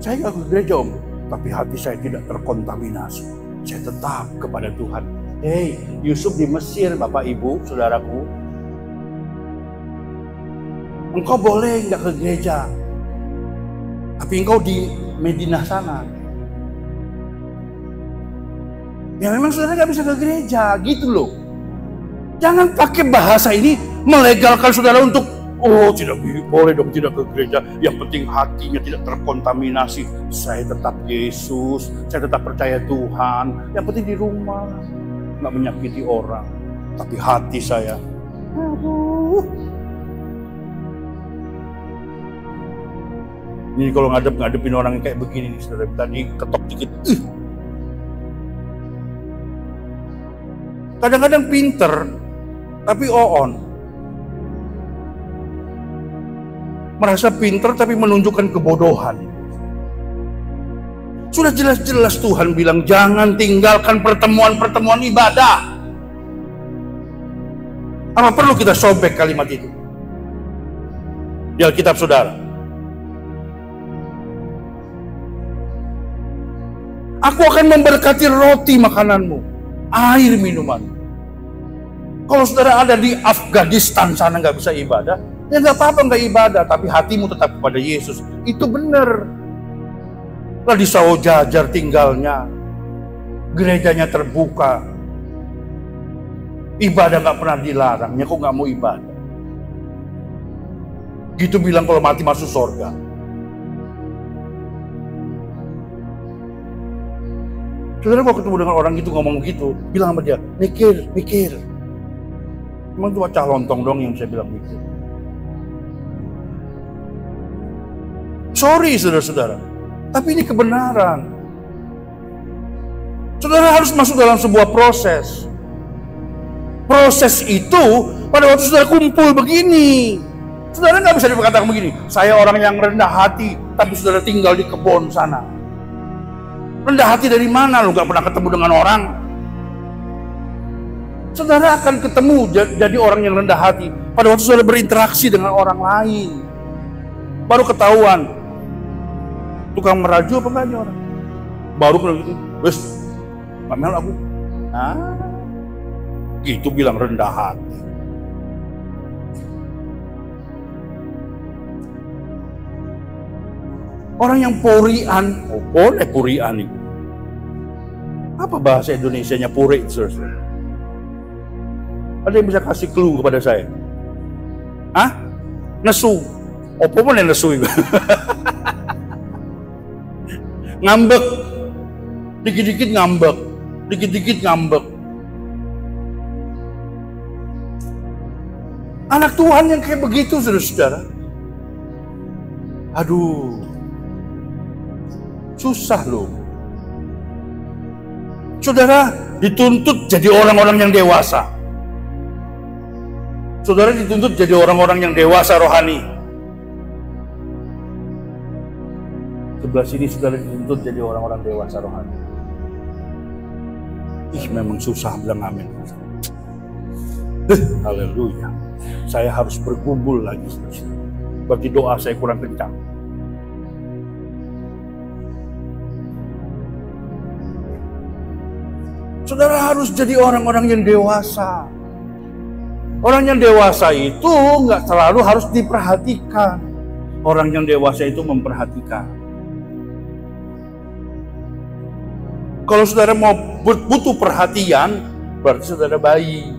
Saya nggak ke gereja om, tapi hati saya tidak terkontaminasi. Saya tetap kepada Tuhan. Hei, Yusuf di Mesir, Bapak Ibu, saudaraku. Engkau boleh nggak ke gereja, tapi engkau di Madinah sana. Ya memang saudara nggak bisa ke gereja, gitu loh. Jangan pakai bahasa ini melegalkan saudara untuk tidak boleh dong tidak ke gereja. Yang penting hatinya tidak terkontaminasi. Saya tetap Yesus, saya tetap percaya Tuhan. Yang penting di rumah nggak menyakiti orang, tapi hati saya. Ini kalau ngadepin orang kayak begini nih, saudara, tadi ketok dikit. Kadang-kadang pinter, tapi on. Merasa pinter tapi menunjukkan kebodohan. Sudah jelas-jelas Tuhan bilang jangan tinggalkan pertemuan-pertemuan ibadah. Apa perlu kita sobek kalimat itu di Alkitab saudara? Aku akan memberkati roti makananmu, air minuman. Kalau saudara ada di Afghanistan sana nggak bisa ibadah, ya nggak apa-apa nggak ibadah, tapi hatimu tetap kepada Yesus. Itu benar. Lah di Saujajar tinggalnya, gerejanya terbuka, ibadah nggak pernah dilarangnya, kok nggak mau ibadah? Gitu bilang kalau mati masuk surga. Saudara kalau ketemu dengan orang gitu ngomong gitu, bilang sama dia, mikir. Emang cuma cah lontong dong yang saya bilang mikir. Sorry saudara-saudara, tapi ini kebenaran. Saudara harus masuk dalam sebuah proses. Proses itu pada waktu saudara kumpul begini, saudara nggak bisa dikatakan begini, saya orang yang rendah hati, tapi saudara tinggal di kebun sana. Rendah hati dari mana? Lu nggak pernah ketemu dengan orang. Saudara akan ketemu jadi orang yang rendah hati pada waktu saudara berinteraksi dengan orang lain. Baru ketahuan tukang meraju apa enggak orang. Baru gitu, wes, pamel aku. Gitu bilang rendah hati. Orang yang purian, boleh purian itu. Apa bahasa Indonesianya puri, saudara? Ada yang bisa kasih clue kepada saya? Nesu. Apa pun yang nesu itu? Ngambek. Dikit-dikit ngambek. Dikit-dikit ngambek. Anak Tuhan yang kayak begitu, saudara-saudara. Aduh. Susah loh. Saudara dituntut jadi orang-orang yang dewasa. Saudara dituntut jadi orang-orang yang dewasa rohani. Sebelah sini saudara dituntut jadi orang-orang dewasa rohani. Memang susah bilang amin. Haleluya. Saya harus bergumul lagi. Berarti doa saya kurang kencang. Saudara harus jadi orang-orang yang dewasa. Orang yang dewasa itu nggak selalu harus diperhatikan. Orang yang dewasa itu memperhatikan. Kalau saudara mau butuh perhatian, berarti saudara bayi.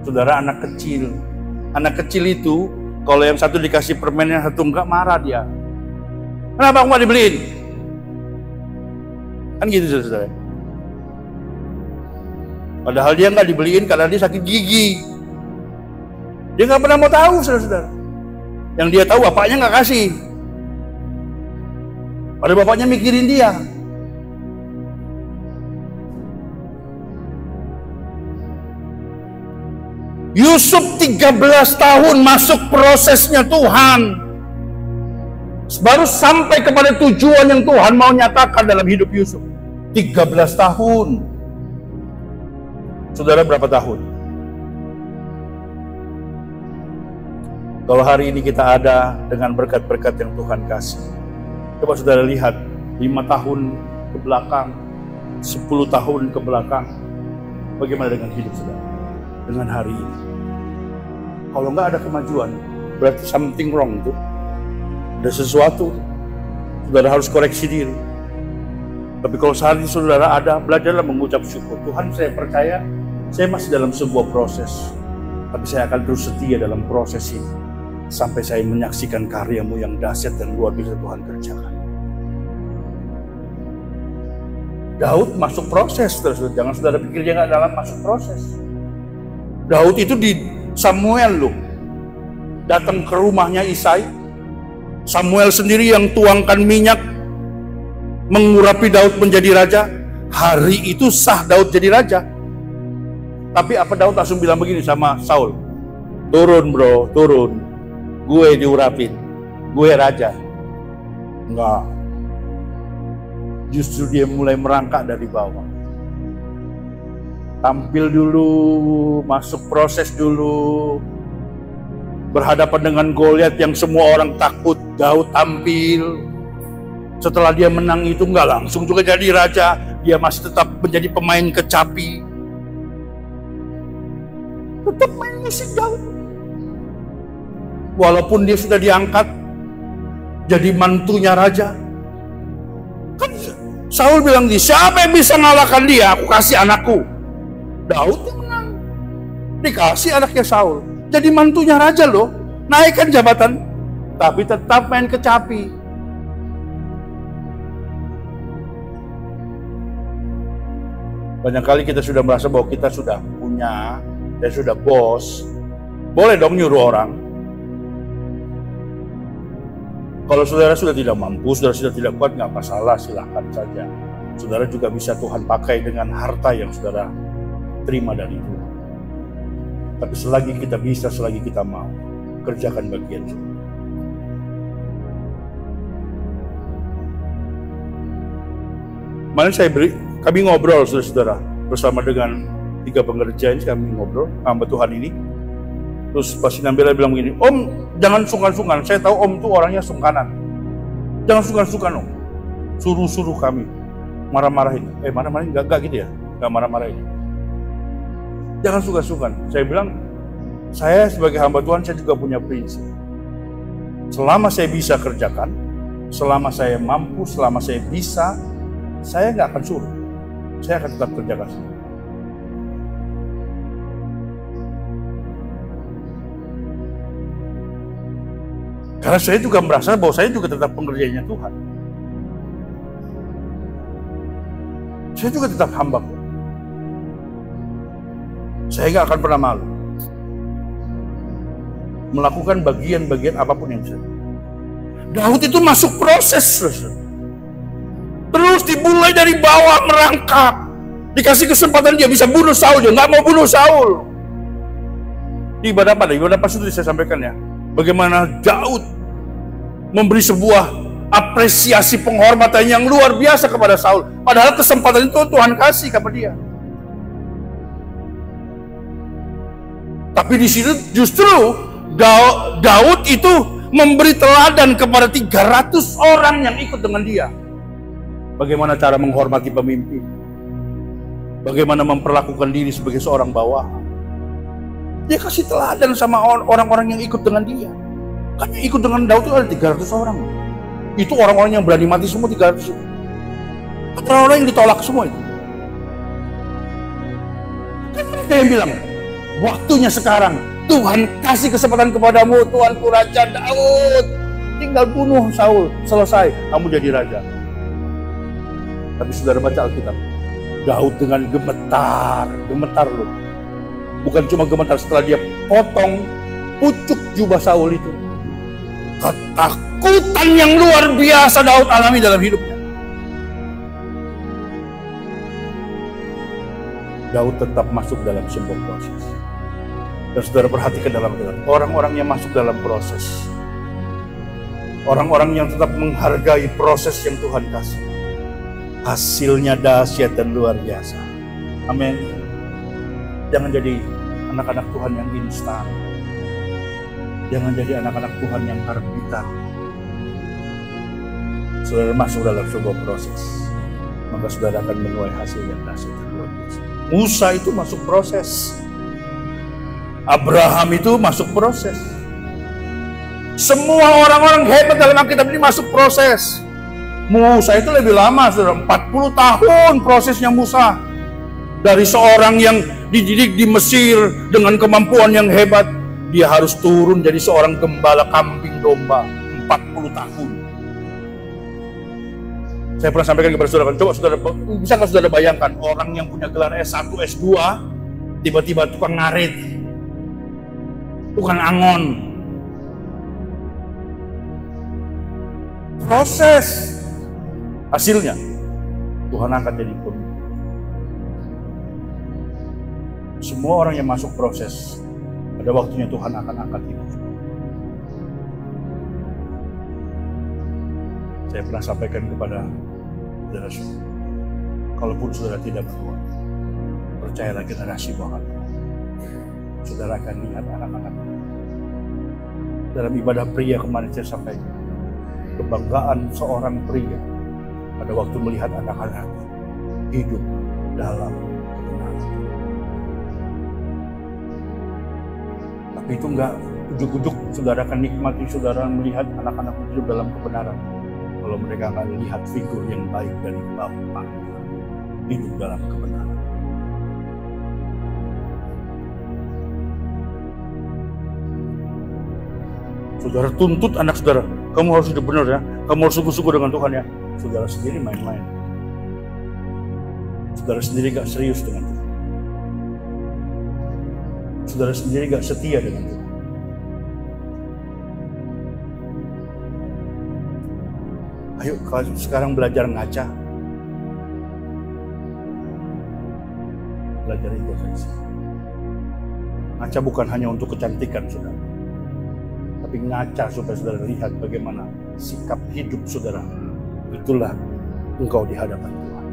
Saudara anak kecil. Anak kecil itu, kalau yang satu dikasih permen, yang satu enggak, marah dia. Kenapa aku nggak dibeliin? Kan gitu saudara. Padahal dia nggak dibeliin karena dia sakit gigi. Dia nggak pernah mau tahu, saudara-saudara. Yang dia tahu bapaknya nggak kasih. Padahal bapaknya mikirin dia. Yusuf 13 tahun masuk prosesnya Tuhan. Baru sampai kepada tujuan yang Tuhan mau nyatakan dalam hidup Yusuf. 13 tahun. Saudara berapa tahun? Kalau hari ini kita ada dengan berkat-berkat yang Tuhan kasih. Coba saudara lihat 5 tahun ke belakang, 10 tahun ke belakang. Bagaimana dengan hidup saudara? Dengan hari ini. Kalau nggak ada kemajuan, berarti something wrong tuh. Ada sesuatu. Saudara harus koreksi diri. Tapi kalau saat ini saudara ada, belajarlah mengucap syukur. Tuhan, saya percaya saya masih dalam sebuah proses. Tapi saya akan terus setia dalam proses ini. Sampai saya menyaksikan karya-Mu yang dahsyat dan luar biasa Tuhan kerjakan. Daud masuk proses, jangan saudara pikir dia nggak dalam masuk proses. Daud itu di Samuel loh, datang ke rumahnya Isai. Samuel sendiri yang tuangkan minyak, mengurapi Daud menjadi raja. Hari itu sah Daud jadi raja. Tapi apa Daud langsung bilang begini sama Saul? Turun bro, turun. Gue diurapin, gue raja. Enggak. Justru dia mulai merangkak dari bawah. Tampil dulu, masuk proses dulu. Berhadapan dengan Goliat yang semua orang takut, Daud tampil. Setelah dia menang itu enggak langsung juga jadi raja. Dia masih tetap menjadi pemain kecapi. Tetap main musik Daud. Walaupun dia sudah diangkat jadi mantunya raja. Kan Saul bilang, siapa yang bisa ngalahkan dia? Aku kasih anakku. Daud yang menang. Dikasih anaknya Saul. Jadi mantunya raja loh. Naikkan jabatan. Tapi tetap main kecapi. Banyak kali kita sudah merasa bahwa kita sudah punya, dan sudah bos. Boleh dong nyuruh orang. Kalau saudara sudah tidak mampu, saudara sudah tidak kuat, nggak masalah, silahkan saja. Saudara juga bisa Tuhan pakai dengan harta yang saudara terima dari Tuhan. Tapi selagi kita bisa, selagi kita mau, kerjakan bagian saudara. Kemarin kami ngobrol saudara-saudara bersama dengan 3 pengerja ini, kami ngobrol hamba Tuhan ini. Terus Pak Sinambela bilang begini, Om jangan sungkan-sungkan, saya tahu Om tuh orangnya sungkanan. Jangan sungkan-sungkan Om, suruh-suruh kami, marah-marahin. Marah-marahin, enggak gitu ya, enggak marah-marahin. Jangan sungkan-sungkan. Saya bilang, saya sebagai hamba Tuhan, saya juga punya prinsip. Selama saya bisa kerjakan, selama saya mampu, selama saya bisa, saya nggak akan suruh. Saya akan tetap kerjakan. Karena saya juga merasa bahwa saya juga tetap pengerjanya Tuhan. Saya juga tetap hamba. Saya nggak akan pernah malu melakukan bagian-bagian apapun yang bisa. Daud itu masuk proses terus dimulai dari bawah merangkak. Dikasih kesempatan dia bisa bunuh Saul, dia nggak mau bunuh Saul. Di ibadah apa? Ibadah pas itu saya sampaikan ya. Bagaimana Daud memberi sebuah apresiasi penghormatan yang luar biasa kepada Saul. Padahal kesempatan itu Tuhan kasih kepada dia. Tapi di situ justru Daud itu memberi teladan kepada 300 orang yang ikut dengan dia. Bagaimana cara menghormati pemimpin. Bagaimana memperlakukan diri sebagai seorang bawahan. Dia kasih teladan sama orang-orang yang ikut dengan dia. Kan yang ikut dengan Daud itu ada 300 orang. Itu orang-orang yang berani mati semua 300 itu. Orang-orang yang ditolak semua itu. Kan mereka yang bilang, waktunya sekarang. Tuhan kasih kesempatan kepadamu, Tuanku Raja Daud. Tinggal bunuh Saul, selesai, kamu jadi raja. Tapi saudara baca Alkitab, Daud dengan gemetar loh. Bukan cuma gemetar, setelah dia potong pucuk jubah Saul itu. Ketakutan yang luar biasa Daud alami dalam hidupnya. Daud tetap masuk dalam sebuah proses. Dan saudara perhatikan dalam orang-orang yang masuk dalam proses. Orang-orang yang tetap menghargai proses yang Tuhan kasih. Hasilnya dahsyat dan luar biasa. Amin. Jangan jadi anak-anak Tuhan yang instan. Jangan jadi anak-anak Tuhan yang arbitar. Saudara masuk dalam sebuah proses, maka saudara akan menuai hasil yang dahsyat dan luar biasa. Musa itu masuk proses. Abraham itu masuk proses. Semua orang-orang hebat dalam Alkitab ini masuk proses. Musa itu lebih lama, saudara, 40 tahun prosesnya Musa. Dari seorang yang dididik di Mesir dengan kemampuan yang hebat, dia harus turun jadi seorang gembala kambing domba 40 tahun. Saya pernah sampaikan kepada saudara, coba saudara, bisa nggak saudara bayangkan orang yang punya gelar S1, S2, tiba-tiba tukang ngarit, tukang angon. Proses. Hasilnya, Tuhan akan jadi pemimpin. Semua orang yang masuk proses, pada waktunya Tuhan akan angkat hidup. Saya pernah sampaikan kepada saudara, kalaupun saudara tidak berdoa, percayalah generasi bawah, saudara akan lihat anak-anak. Dalam ibadah pria kemarin saya sampaikan, kebanggaan seorang pria pada waktu melihat anak-anak hidup dalam kebenaran. Tapi itu enggak ujuk-ujuk saudara akan nikmati saudara melihat anak-anak hidup dalam kebenaran kalau mereka akan lihat figur yang baik dari Bapa hidup dalam kebenaran. Saudara tuntut anak saudara, kamu harus hidup benar ya, kamu harus sungguh-sungguh dengan Tuhan ya. Saudara sendiri main-main. Saudara sendiri gak serius dengan Tuhan. Saudara sendiri gak setia dengan Tuhan. Ayo sekarang belajar ngaca. Belajar introspeksi. Ngaca bukan hanya untuk kecantikan saudara, tapi ngaca supaya saudara lihat bagaimana sikap hidup saudara. Itulah engkau di hadapan Tuhan.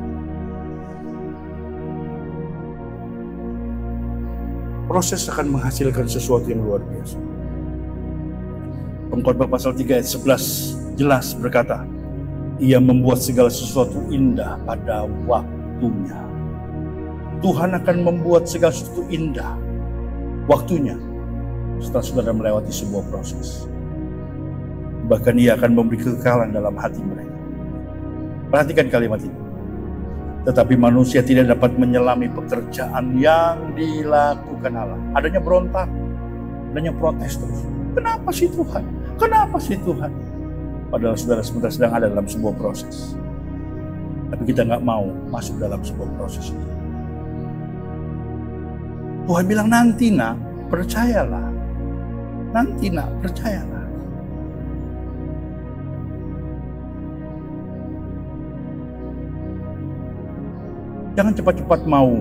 Proses akan menghasilkan sesuatu yang luar biasa. Pengkhotbah pasal 3 ayat 11 jelas berkata, Ia membuat segala sesuatu indah pada waktunya. Tuhan akan membuat segala sesuatu indah waktunya setelah saudara melewati sebuah proses. Bahkan Ia akan memberi kekekalan dalam hati mereka. Perhatikan kalimat ini. Tetapi manusia tidak dapat menyelami pekerjaan yang dilakukan Allah. Adanya berontak, adanya protes terus. Kenapa sih Tuhan? Kenapa sih Tuhan? Padahal saudara sebentar sedang ada dalam sebuah proses. Tapi kita nggak mau masuk dalam sebuah proses itu. Tuhan bilang nanti nak, percayalah. Nanti nak, percayalah. Jangan cepat-cepat mau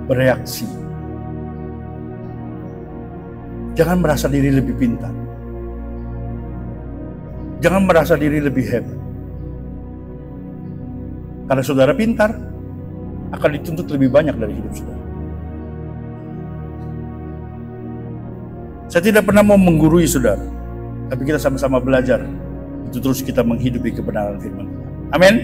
bereaksi. Jangan merasa diri lebih pintar. Jangan merasa diri lebih hebat. Karena saudara pintar, akan dituntut lebih banyak dari hidup saudara. Saya tidak pernah mau menggurui saudara, tapi kita sama-sama belajar. Itu terus kita menghidupi kebenaran firman Tuhan. Amin.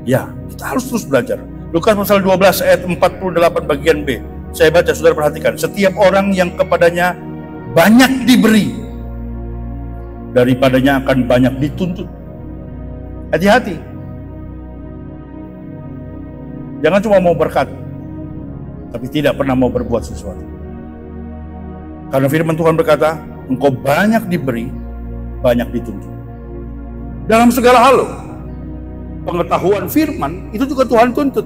Ya, kita harus terus belajar. Lukas pasal 12 ayat 48 bagian B. Saya baca, saudara perhatikan. Setiap orang yang kepadanya banyak diberi, daripadanya akan banyak dituntut. Hati-hati. Jangan cuma mau berkat, tapi tidak pernah mau berbuat sesuatu. Karena firman Tuhan berkata, engkau banyak diberi, banyak dituntut. Dalam segala hal, pengetahuan firman itu juga Tuhan tuntut.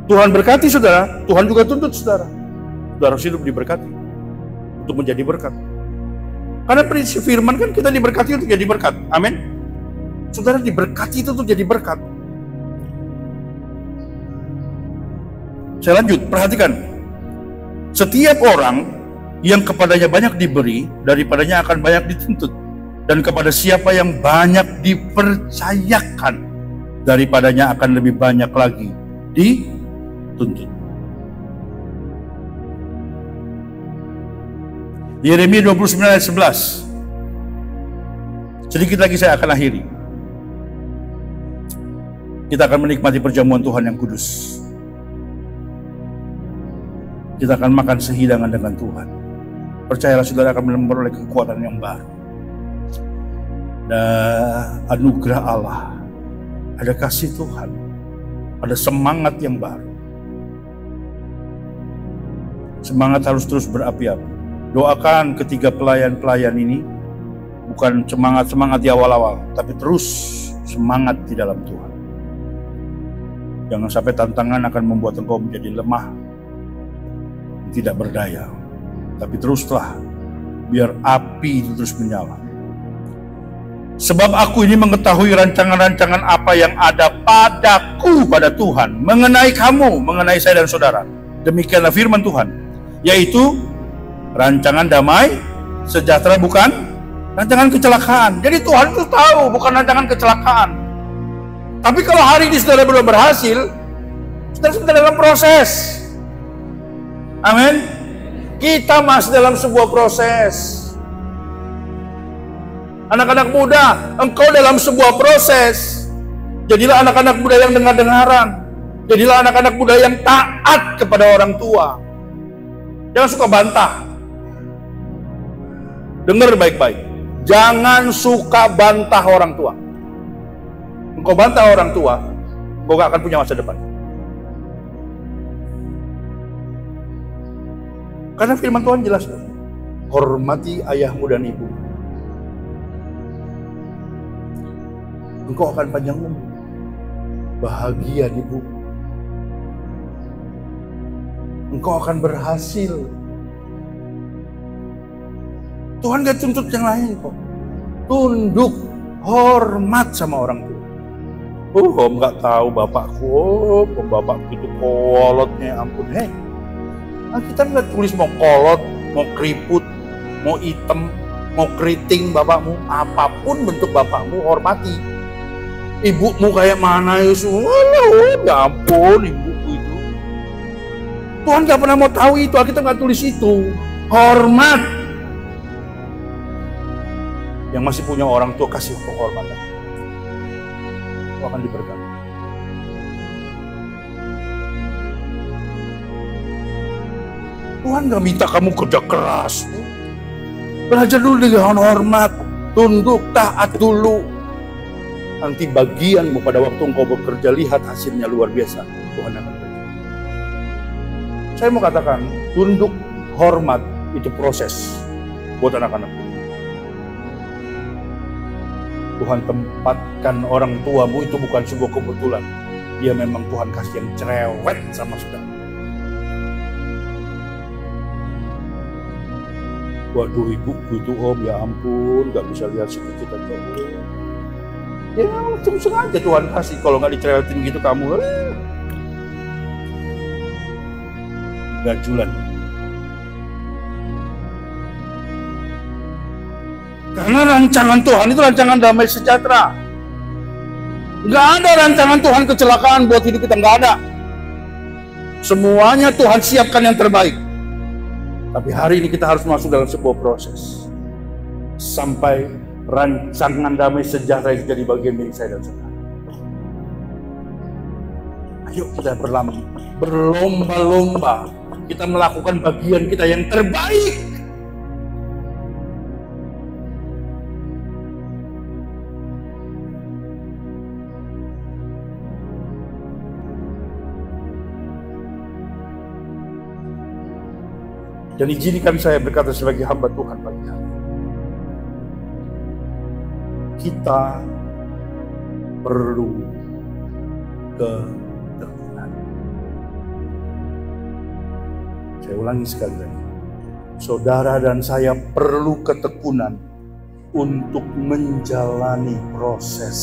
Tuhan berkati saudara, Tuhan juga tuntut saudara. Saudara harus hidup diberkati untuk menjadi berkat. Karena prinsip firman kan kita diberkati untuk jadi berkat. Amin. Saudara diberkati itu untuk jadi berkat. Saya lanjut, perhatikan. Setiap orang yang kepadanya banyak diberi, daripadanya akan banyak dituntut. Dan kepada siapa yang banyak dipercayakan, daripadanya akan lebih banyak lagi dituntut. Yeremia 29 ayat 11. Sedikit lagi saya akan akhiri. Kita akan menikmati perjamuan Tuhan yang kudus. Kita akan makan sehidangan dengan Tuhan. Percayalah saudara akan memperoleh kekuatan yang baru. Dan anugerah Allah, ada kasih Tuhan, ada semangat yang baru. Semangat harus terus berapi-api. Doakan ketiga pelayan-pelayan ini, bukan semangat-semangat di awal-awal, tapi terus semangat di dalam Tuhan. Jangan sampai tantangan akan membuat engkau menjadi lemah, tidak berdaya. Tapi teruslah, biar api itu terus menyala. Sebab aku ini mengetahui rancangan-rancangan apa yang ada padaku, pada Tuhan, mengenai kamu, mengenai saya dan saudara. Demikianlah firman Tuhan, yaitu rancangan damai sejahtera, bukan rancangan kecelakaan. Jadi Tuhan itu tahu bukan rancangan kecelakaan. Tapi kalau hari ini saudara belum berhasil, saudara sedang dalam proses. Amin. Kita masih dalam sebuah proses. Anak-anak muda, engkau dalam sebuah proses. Jadilah anak-anak muda yang dengar-dengaran. Jadilah anak-anak muda yang taat kepada orang tua. Jangan suka bantah. Dengar baik-baik. Jangan suka bantah orang tua. Engkau bantah orang tua, engkau gak akan punya masa depan. Karena firman Tuhan jelas, hormati ayahmu dan ibu. Engkau akan panjang umur, bahagia di bumi. Engkau akan berhasil. Tuhan gak tuntut yang lain kok. Tunduk, hormat sama orang tua. Om gak tahu bapakku, om bapakku itu kolotnya, ampun. Hei, kita nggak tulis mau kolot, mau keriput, mau hitam, mau keriting bapakmu, apapun bentuk bapakmu, hormati. Ibumu kayak mana ya semua, ya ampun ibuku itu. Tuhan nggak pernah mau tahu itu, kita nggak tulis itu. Hormat. Yang masih punya orang tua, kasih penghormatan. Itu akan diberkati. Tuhan gak minta kamu kerja keras. Belajar dulu dengan hormat, tunduk, taat dulu. Nanti bagianmu pada waktu engkau bekerja, lihat hasilnya luar biasa. Tuhan akan berkati. Saya mau katakan, tunduk, hormat itu proses buat anak-anak. Tuhan tempatkan orang tuamu itu bukan sebuah kebetulan. Dia memang Tuhan kasih yang cerewet sama saudara. Waduh ibuku itu om, ya ampun, gak bisa lihat seperti kita tuh. Ya langsung sengaja Tuhan kasih, kalau gak dicerewetin gitu kamu. Gajulan. Karena rancangan Tuhan itu rancangan damai sejahtera. Gak ada rancangan Tuhan kecelakaan buat hidup kita, gak ada. Semuanya Tuhan siapkan yang terbaik. Tapi hari ini kita harus masuk dalam sebuah proses. Sampai rancangan damai sejahtera itu jadi bagian milik saya dan saudara. Yuk kita berlomba-lomba. Kita melakukan bagian kita yang terbaik. Dan izinkan saya berkata sebagai hamba Tuhan pagi hari. Kita perlu ketekunan. Saya ulangi sekali lagi. Saudara dan saya perlu ketekunan untuk menjalani proses.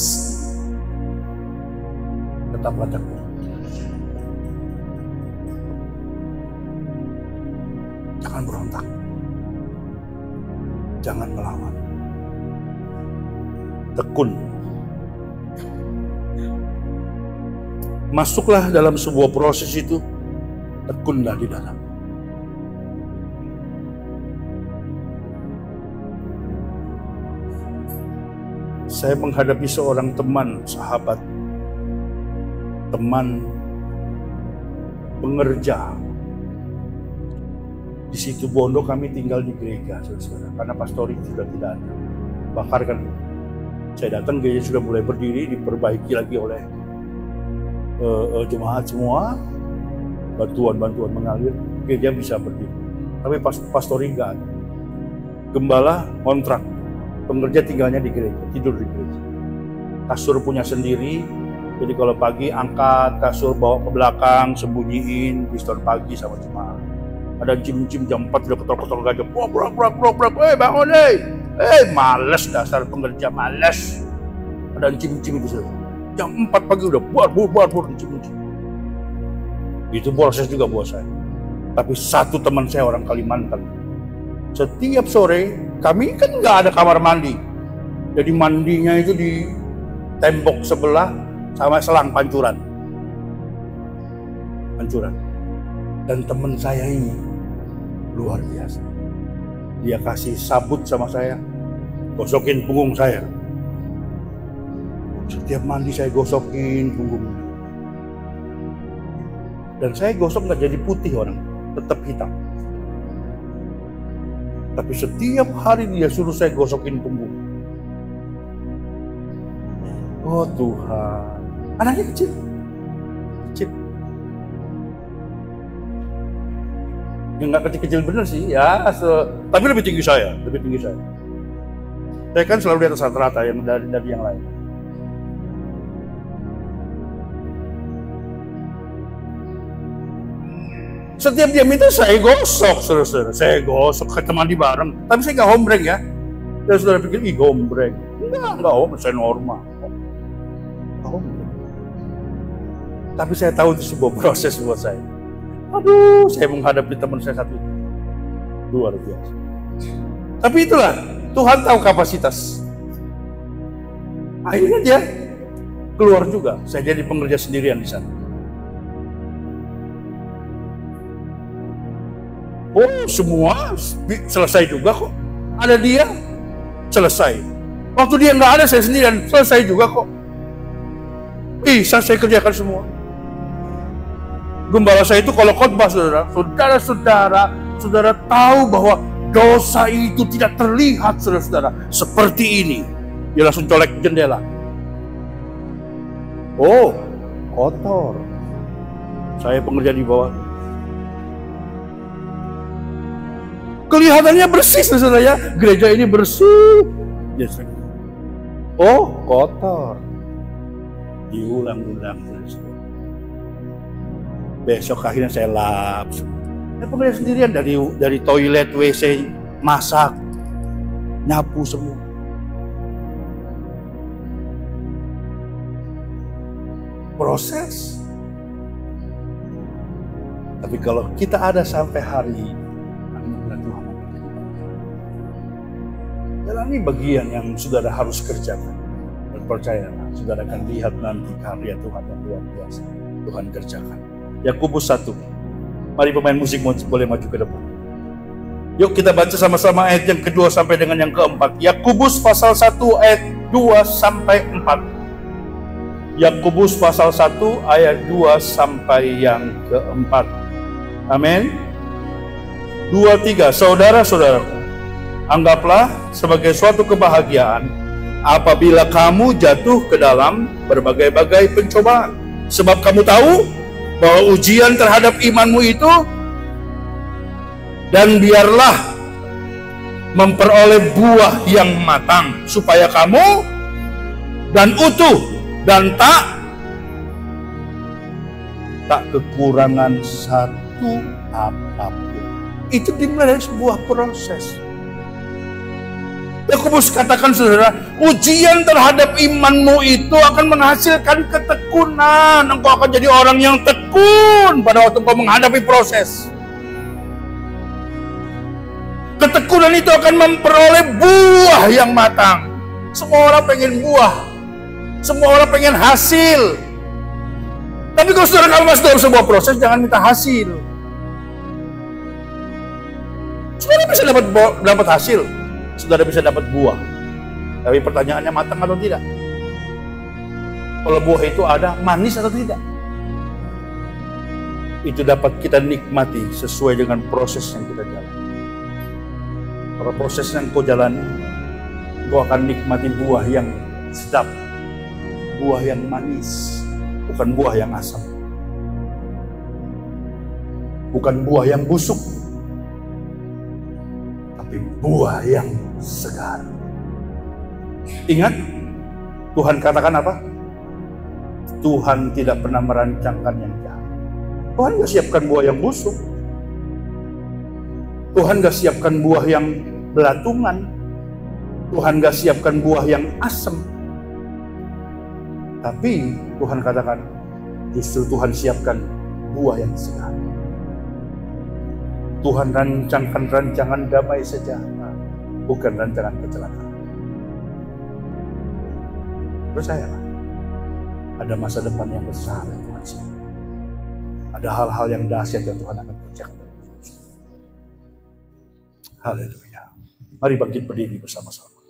Tetaplah tekun. Jangan berontak. Jangan melawan. Tekun. Masuklah dalam sebuah proses itu, tekunlah di dalam. Saya menghadapi seorang teman, sahabat, teman pengerja. Di situ Bondo kami tinggal di gereja, saudara, karena pastori sudah tidak ada. Bahkan kan saya datang, gereja sudah mulai berdiri, diperbaiki lagi oleh jemaat semua, bantuan mengalir, gereja bisa berdiri. Tapi pastori enggak ada. Gembala kontrak, pengerja tinggalnya di gereja, tidur di gereja. Kasur punya sendiri, jadi kalau pagi angkat kasur, bawa ke belakang, sembunyiin, pistol pagi sama jemaat. Ada jim-jim jam 4 udah ketok-ketok gajah, brak, bangun males dasar pengerja, males. Ada jim-jim itu saja. Jam 4 pagi udah buat jim-jim. Itu proses juga buat saya. Tapi satu teman saya orang Kalimantan, setiap sore kami kan nggak ada kamar mandi, jadi mandinya itu di tembok sebelah sama selang pancuran. Dan teman saya ini luar biasa. Dia kasih sabut sama saya, gosokin punggung saya. Setiap mandi saya gosokin punggungnya. Dan saya gosok nggak jadi putih orang, tetap hitam. Tapi setiap hari dia suruh saya gosokin punggung. Oh Tuhan, anaknya kecil. Ya nggak kecil-kecil bener sih, ya. Tapi lebih tinggi saya. Saya kan selalu di atas rata-rata yang dari yang lain. Setiap dia minta saya gosok, saudara. Saya gosok ke teman di bareng. Tapi saya nggak hombreng ya. Dan saudara pikir, hombreng. Enggak hombreng, saya normal. Hombreng. Tapi saya tahu itu sebuah proses buat saya. Aduh, saya menghadapi teman saya satu itu. Luar biasa. Tapi itulah, Tuhan tahu kapasitas. Akhirnya dia keluar juga. Saya jadi pengerja sendirian di sana. Oh, semua selesai juga kok. Ada dia, selesai. Waktu dia nggak ada, saya sendirian, selesai juga kok. Bisa saya kerjakan semua. Gembala saya itu kalau khotbah, saudara tahu bahwa dosa itu tidak terlihat, saudara. Seperti ini, dia langsung colek jendela. Oh, kotor. Saya pengerja di bawah. Kelihatannya bersih, saudara ya. Gereja ini bersih. Yes. Oh, kotor. Diulang-ulang. Besok akhirnya saya lap. Saya pengerja sendirian dari toilet, WC, masak, nyapu semua. Proses. Tapi kalau kita ada sampai hari ini, jalani bagian yang saudara harus kerjakan. Dan percayalah, saudara akan lihat nanti karya Tuhan yang luar biasa. Tuhan kerjakan. Yakobus 1. Mari pemain musik boleh maju ke depan. Yuk kita baca sama-sama ayat yang kedua sampai dengan yang keempat. Yakobus pasal 1 ayat 2 sampai 4. Yakobus pasal 1 ayat 2 sampai yang keempat. Amin. 2-3. Saudara-saudaraku, anggaplah sebagai suatu kebahagiaan apabila kamu jatuh ke dalam berbagai-bagai pencobaan. Sebab kamu tahu bahwa ujian terhadap imanmu itu, dan biarlah memperoleh buah yang matang, supaya kamu dan utuh dan tak kekurangan satu apapun. Itu dimulai dari sebuah proses. Yakobus katakan, saudara, ujian terhadap imanmu itu akan menghasilkan ketekunan. Engkau akan jadi orang yang tekun pada waktu engkau menghadapi proses. Ketekunan itu akan memperoleh buah yang matang. Semua orang pengen buah, semua orang pengen hasil. Tapi kalau saudara kamu masuk dalam sebuah proses, jangan minta hasil. Saudara bisa dapat hasil, saudara bisa dapat buah. Tapi pertanyaannya, matang atau tidak? Kalau buah itu ada, manis atau tidak? Itu dapat kita nikmati sesuai dengan proses yang kita jalani. Kalau proses yang kau jalani, kau akan nikmati buah yang sedap, buah yang manis, bukan buah yang asam, bukan buah yang busuk, tapi buah yang segar. Ingat, Tuhan katakan apa? Tuhan tidak pernah merancangkan yang jahat. Tuhan gak siapkan buah yang busuk. Tuhan gak siapkan buah yang belatungan. Tuhan gak siapkan buah yang asam. Tapi Tuhan katakan, justru Tuhan siapkan buah yang segar. Tuhan rancangkan rancangan damai sejahtera, bukan rancangan kecelakaan. Percayalah, ada masa depan yang besar yang Tuhan siapkan. Ada hal-hal yang dahsyat yang Tuhan akan kerjakan. Haleluya. Mari bangkit berdiri bersama-sama.